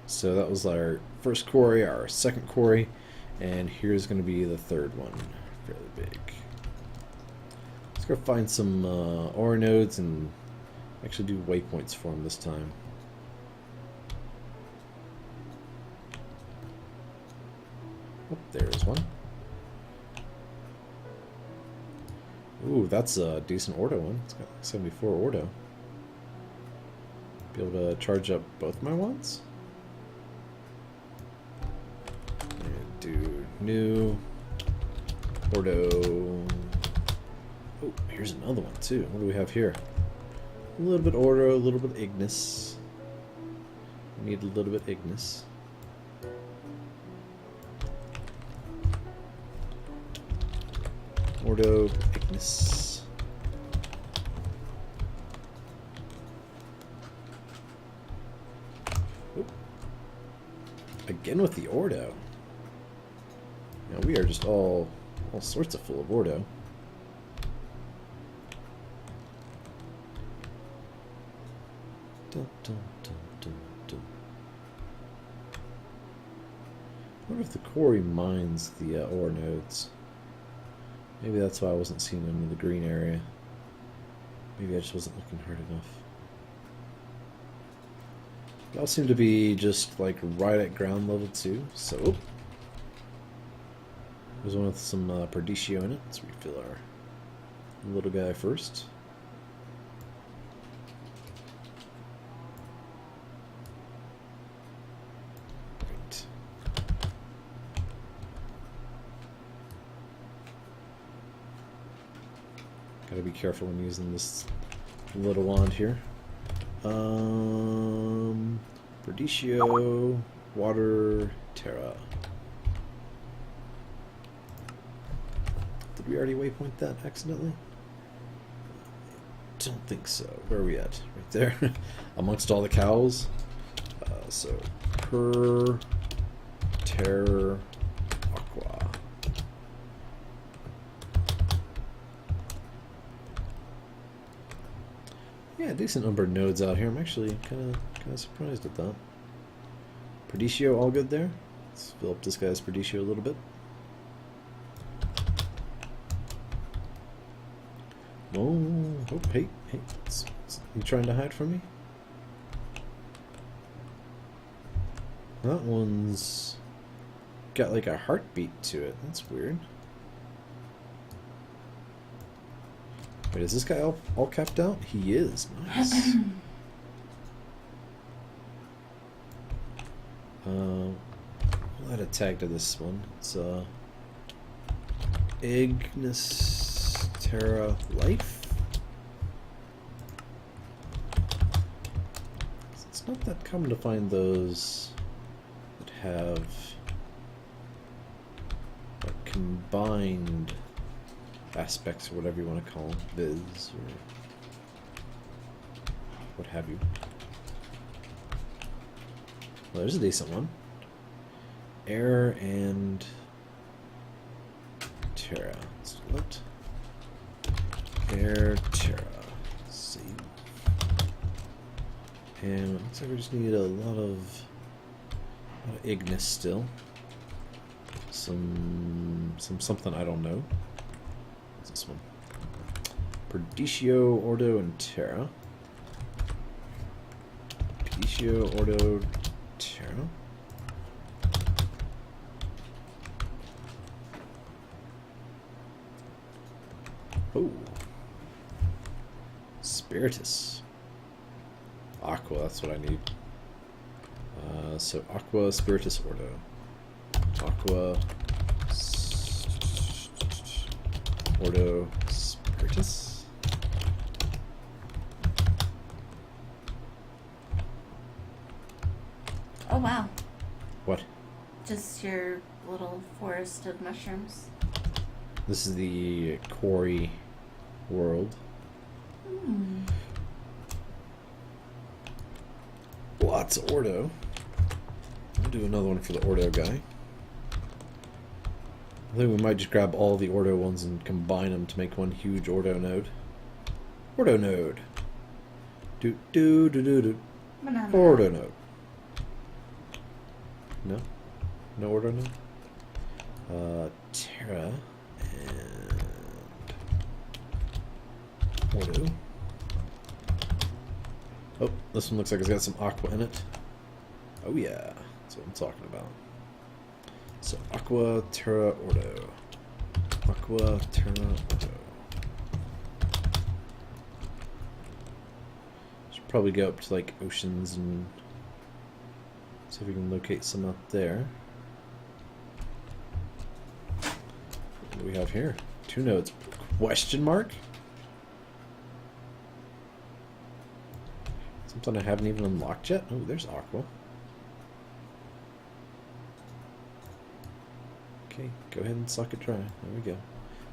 So that was our first quarry, our second quarry, and here's going to be the third one. Fairly big. Let's go find some ore nodes and actually do waypoints for them this time. Oh, there's one. Ooh, that's a decent Ordo one. It's got 74 Ordo. Be able to charge up both my wands? And do new Ordo. Oh, here's another one too. What do we have here? A little bit Ordo, a little bit Ignis. We need a little bit Ignis. Ordo, Ignis. Oop. Again with the Ordo. Now we are just all sorts of full of Ordo. Dun, dun, dun, dun, dun. I wonder if the quarry mines the ore nodes. Maybe that's why I wasn't seeing them in the green area. Maybe I just wasn't looking hard enough. They all seem to be just like right at ground level too, so... There's one with some Perdicio in it. Let's refill our little guy first. Right. Gotta be careful when using this little wand here. Perdicio, water, terra. Did we already waypoint that accidentally? Don't think so. Where are we at? Right there. Amongst all the cows. So, per, terra, aqua. Yeah, decent number of nodes out here. I'm actually kind of surprised at that. Perdicio, all good there. Let's fill up this guy's Perdicio a little bit. Oh, hey, you trying to hide from me? That one's got like a heartbeat to it. That's weird. Wait, is this guy all capped out? He is. Nice. We'll add a tag to this one. It's Ignis Terra Life. It's not that common to find those that have like combined aspects, or whatever you want to call them, viz, or what have you. Well, there's a decent one. Air and Terra. What? Air, Terra. Save. And it looks like we just need a lot of Ignis still. Something I don't know. What's this one? Perdicio, Ordo, and Terra. Perdicio, Ordo, Terra. Oh. Spiritus. Aqua, that's what I need. So Aqua, Spiritus, Ordo. Aqua, Ordo, Spiritus. Oh wow. What? Just your little forest of mushrooms. This is the quarry world. Lots of Ordo. I'll do another one for the Ordo guy. I think we might just grab all the Ordo ones and combine them to make one huge Ordo node. Ordo node. Do. Ordo node. No? No Ordo node? Terra and Ordo. Oh, this one looks like it's got some aqua in it. Oh yeah, that's what I'm talking about. So Aqua, Terra, Ordo. Aqua, Terra, Ordo. Should probably go up to like oceans and see if we can locate some out there. What do we have here? 2 nodes. Question mark? Something I haven't even unlocked yet? Oh, there's Aqua. Okay, go ahead and suck it dry. There we go.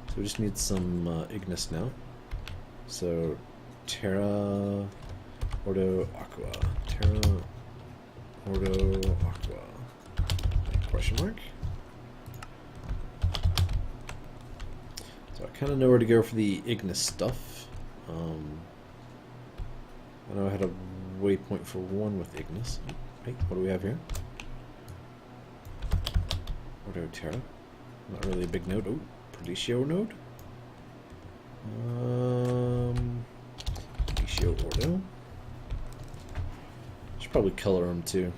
So we just need some Ignis now. So Terra, Ordo, Aqua. Terra, Ordo, Aqua. Question mark? So I kind of know where to go for the Ignis stuff. I know I had a waypoint for one with Ignis. Hey, what do we have here? Ordo Terra. Not really a big node. Oh, Perdicio node. Perdicio Ordo. Should probably color them too.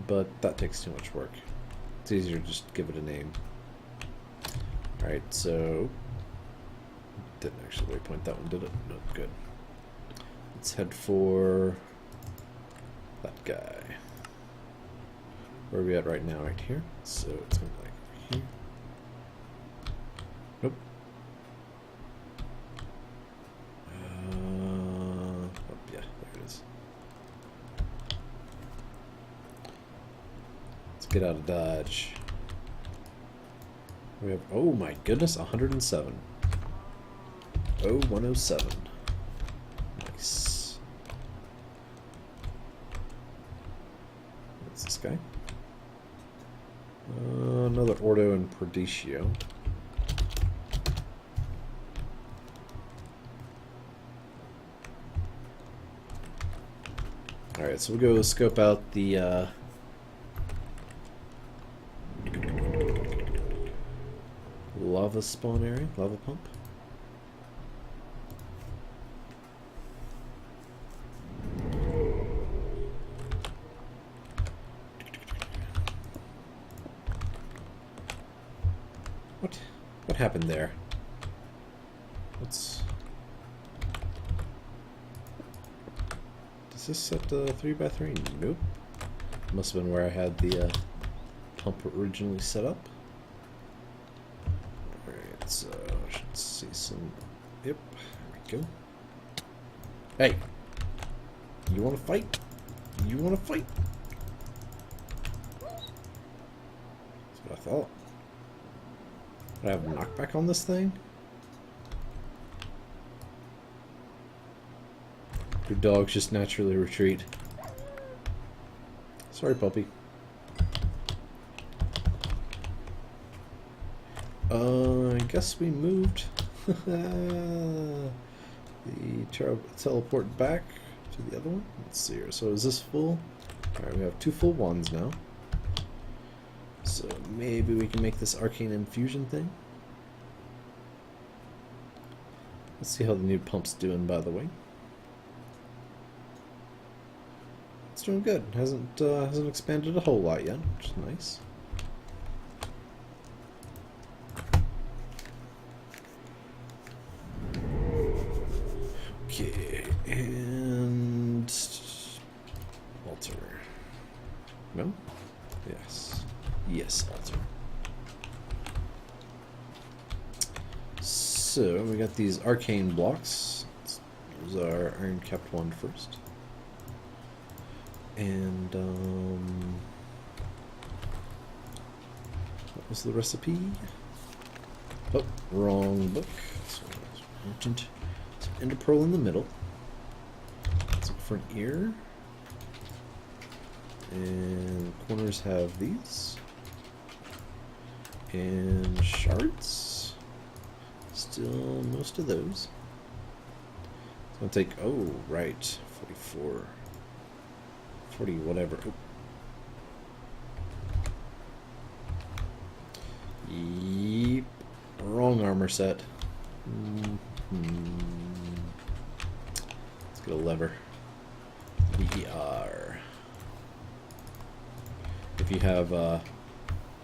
But that takes too much work. It's easier to just give it a name. Alright, so... Didn't actually waypoint that one, did it? No, good. Let's head for that guy. Where are we at right now? Right here. So it's going to be like over here. Nope. get out of Dodge. We have, oh my goodness, 107. Oh, 107. Nice. What's this guy? Another Ordo and Perdicio. Alright, so we'll go scope out the lava spawn area, lava pump. What happened there? What's... Does this set 3x3? Nope. Must have been where I had the pump originally set up. Alright, so I should see some... Yep, there we go. Hey! You wanna fight? You wanna fight? That's what I thought. Do I have knockback on this thing? Your dogs just naturally retreat. Sorry, puppy. I guess we moved the teleport back to the other one. Let's see here. So is this full? Alright, we have 2 full ones now. So maybe we can make this Arcane infusion thing. Let's see how the new pump's doing, by the way. It's doing good. Hasn't expanded a whole lot yet, which is nice. Okay, and altar. No? Yes. Yes, altar. So we got these arcane blocks. Those are iron kept one first. And what was the recipe? Oh, wrong book. So merchant. Some ender pearl in the middle. Let's look for an ear. And corners have these. And shards. Still most of those. It's gonna take, oh right, 44. 40 whatever. Oh. Yep. Wrong armor set. Let's get a lever. VER. If you have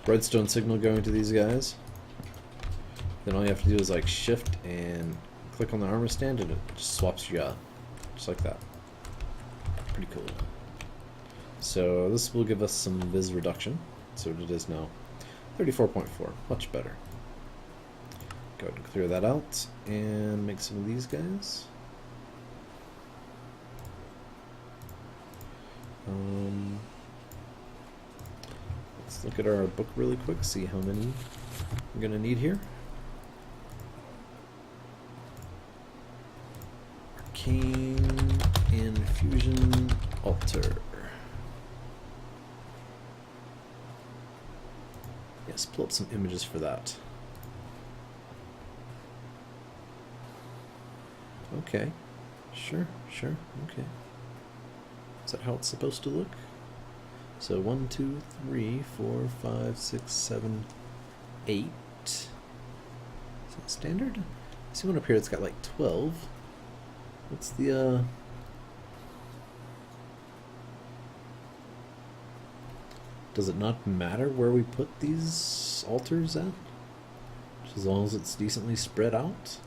redstone signal going to these guys, then all you have to do is like shift and click on the armor stand and it just swaps you out. Just like that. Pretty cool. So this will give us some vis reduction. So it is now 34.4, much better. Go ahead and clear that out and make some of these guys. Let's look at our book really quick, see how many we're gonna need here. Arcane infusion altar. Yes, pull up some images for that. Okay. Sure, okay. Is that how it's supposed to look? So 1, 2, 3, 4, 5, 6, 7, 8. Is that standard? I see one up here that's got like 12. What's the Does it not matter where we put these altars at? Just as long as it's decently spread out?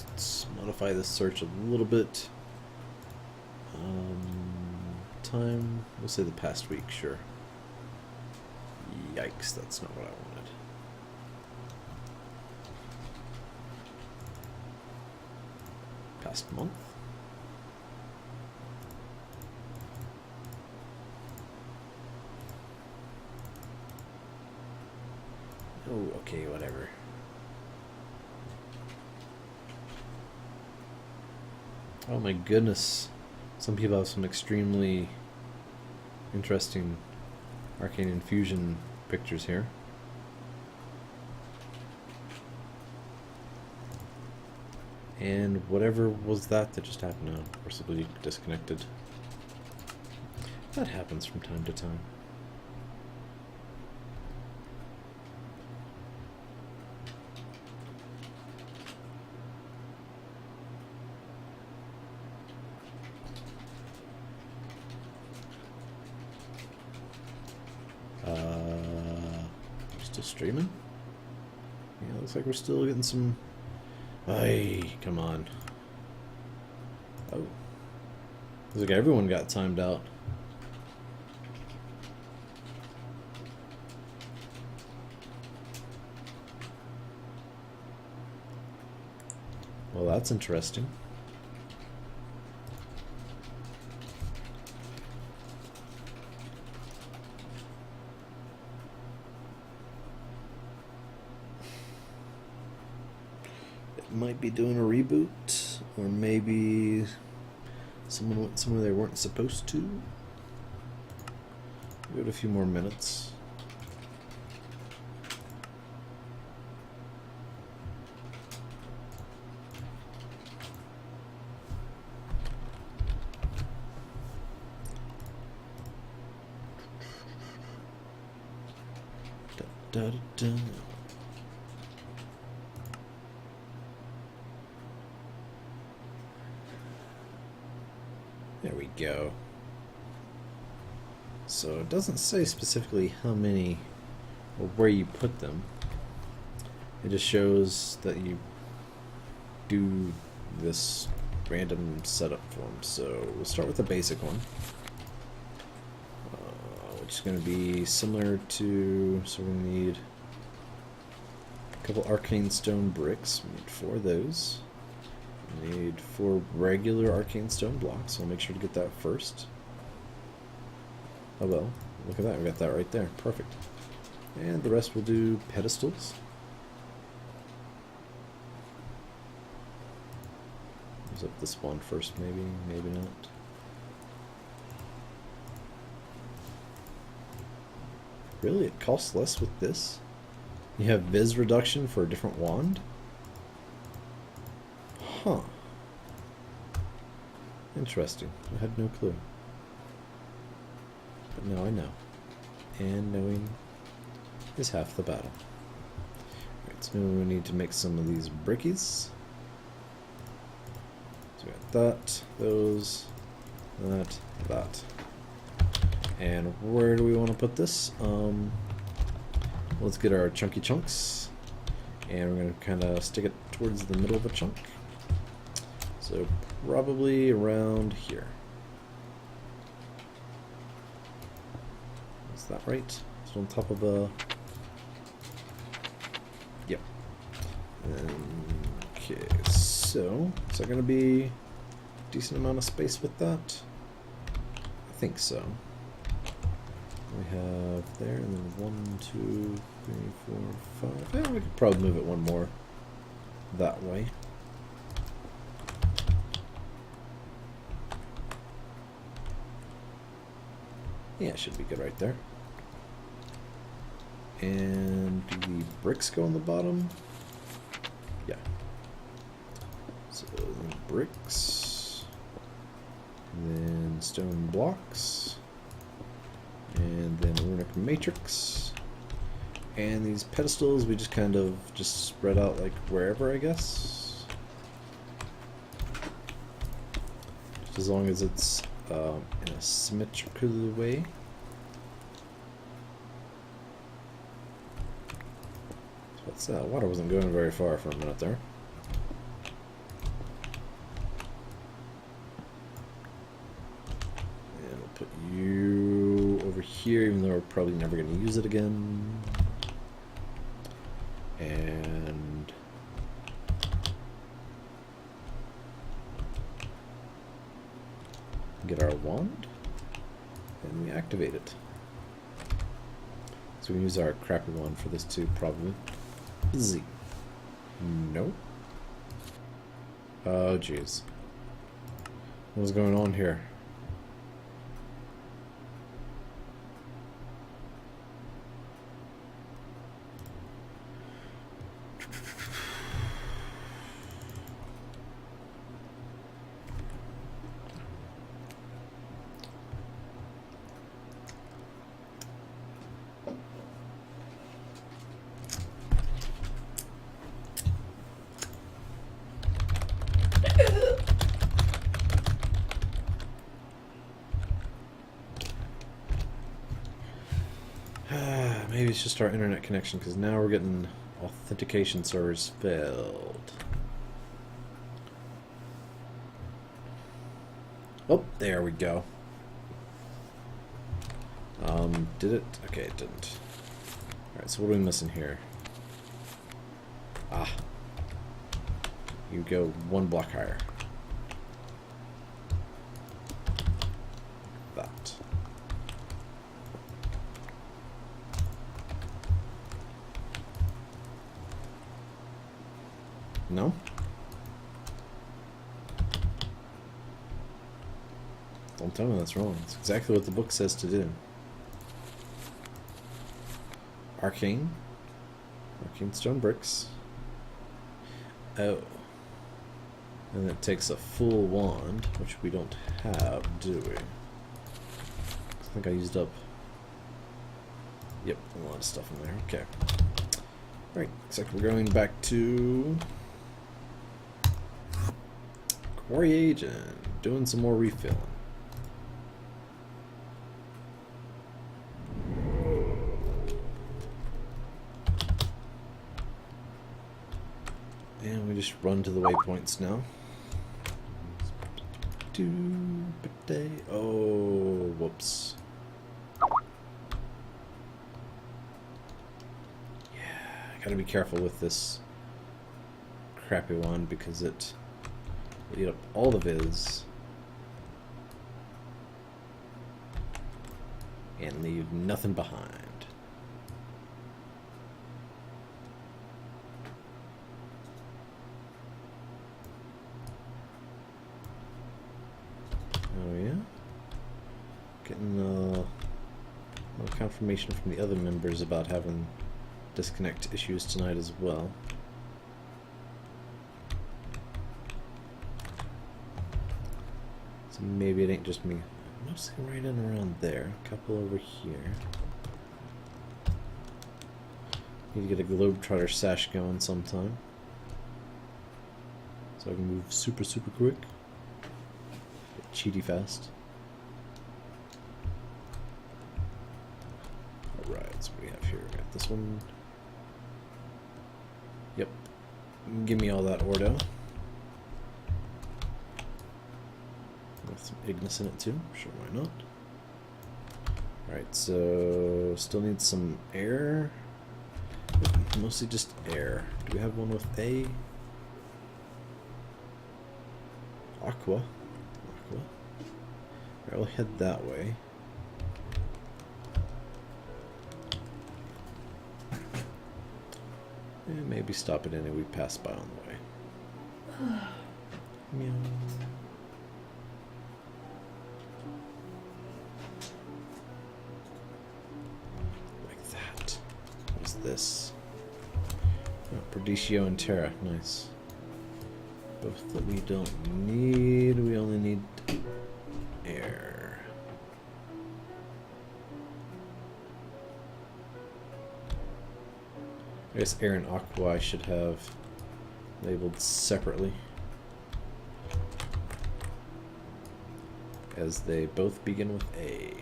Let's modify this search a little bit. Time, we'll say the past week, sure. Yikes, that's not what I wanted. past month. Oh, okay, whatever. Oh my goodness. Some people have some extremely interesting Arcane infusion pictures here. And whatever was that just happened now, forcibly disconnected. That happens from time to time. Still streaming? Yeah, looks like we're still getting some. Ay, come on. Oh. Looks like everyone got timed out. Well, that's interesting. Might be doing a reboot, or maybe someone went somewhere they weren't supposed to. Give it a few more minutes. Da, da, da. There we go. So it doesn't say specifically how many or where you put them. It just shows that you do this random setup for them. So we'll start with the basic one, which is going to be similar to, so we're going to need a couple arcane stone bricks. We need 4 of those. We need 4 regular arcane stone blocks, so I'll make sure to get that first. Oh well, look at that, we got that right there, perfect. And the rest we'll do pedestals. Use up this one first, maybe, maybe not. Really, it costs less with this? You have Viz reduction for a different wand? Huh. Interesting. I had no clue. But now I know. And knowing is half the battle. Alright, so we need to make some of these brickies. So we got that, those, that. And where do we want to put this? Let's get our chunky chunks. And we're going to kind of stick it towards the middle of a chunk. So probably around here. Is that right? It's on top of a... Yep. Okay, so is that going to be a decent amount of space with that? I think so. We have there, and then 1, 2, 3, 4, 5. Yeah, we could probably move it one more that way. Yeah, it should be good right there. And do the bricks go on the bottom? Yeah. So then bricks, and then stone blocks, and then runic matrix. And these pedestals we just kind of just spread out like wherever, I guess. Just as long as it's in a symmetrical way. So what's that? Water wasn't going very far for a minute there. And we'll put you over here, even though we're probably never going to use it again. And get our wand, and we activate it. So we use our crappy wand for this too, probably. Z. Nope. Oh, jeez. What's going on here? Maybe it's just our internet connection, because now we're getting authentication servers failed. Oh, there we go. Did it? Okay, it didn't. Alright, so what are we missing here? Ah. You go one block higher. That. No? Don't tell me that's wrong. It's exactly what the book says to do. Arcane. Arcane stone bricks. Oh. And it takes a full wand, which we don't have, do we? I think I used up... Yep, a lot of stuff in there. Okay. Right, looks like we're going back to... Quarry Agent, doing some more refilling. And we just run to the waypoints now. Oh, whoops. Yeah, I gotta be careful with this crappy one because it will eat up all the viz and leave nothing behind. Oh yeah? Getting no confirmation from the other members about having disconnect issues tonight as well. So maybe it ain't just me. I'm noticing right in around there. A couple over here. Need to get a Globetrotter sash going sometime. So I can move super quick. Cheaty fast. Alright, so what do we have here? We got this one. Yep. Give me all that Ordo. With some Ignis in it too. Sure, why not? Alright, so still need some air. Mostly just air. Do we have one with A? Aqua. Alright, we'll head that way. And maybe stop at any we pass by on the way. Meow. Like that. What's this? Oh, Perdicio and Terra. Nice. Both that we don't need. We only need air. I guess air and aqua I should have labeled separately, as they both begin with A.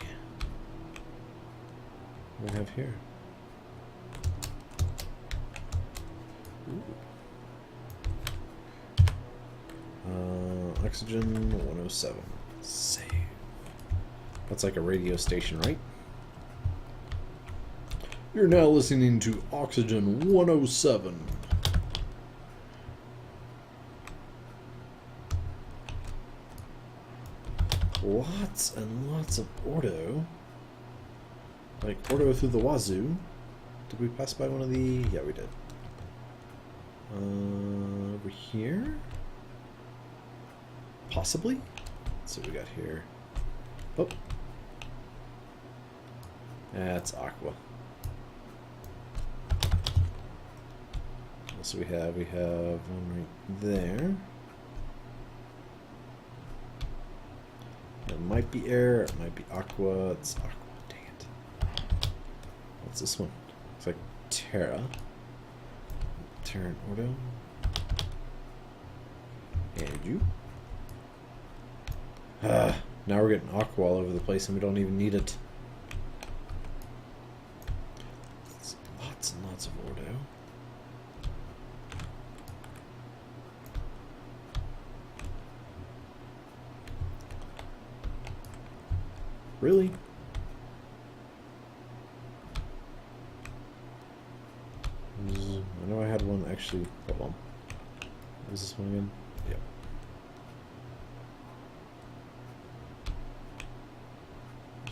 What do we have here? Oxygen 107. Save. That's like a radio station, right? You're now listening to Oxygen 107. lots and lots of Ordo. Like, Ordo through the wazoo. Did we pass by one of the... Yeah, we did. Over here? Possibly? Let's see what we got here. Oh. That's Aqua. What else do we have? We have one right there. It might be air, it might be Aqua. It's Aqua. Dang it. What's this one? Looks like Terra. Terra and Ordo. And you. Now we're getting Aqua all over the place and we don't even need it. It's lots and lots of Ordo. Really? I know I had one actually. Hold on. What was this one again? Yep.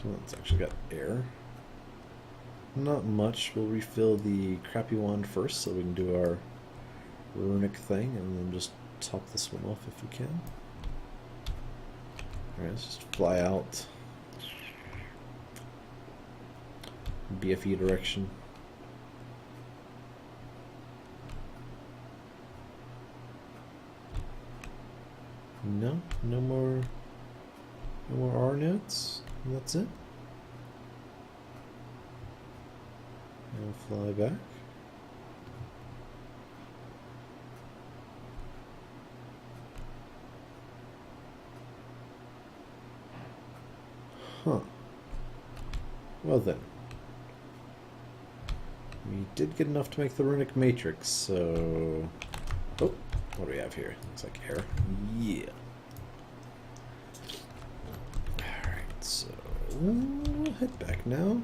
So it's actually got air. Not much. We'll refill the crappy one first so we can do our runic thing and then just top this one off if we can. Alright, let's just fly out. BFE direction. No, no more R notes. And that's it. And fly back. Huh. Well then. We did get enough to make the runic matrix, so... Oh, what do we have here? Looks like air. Yeah. Alright, so... we'll head back now.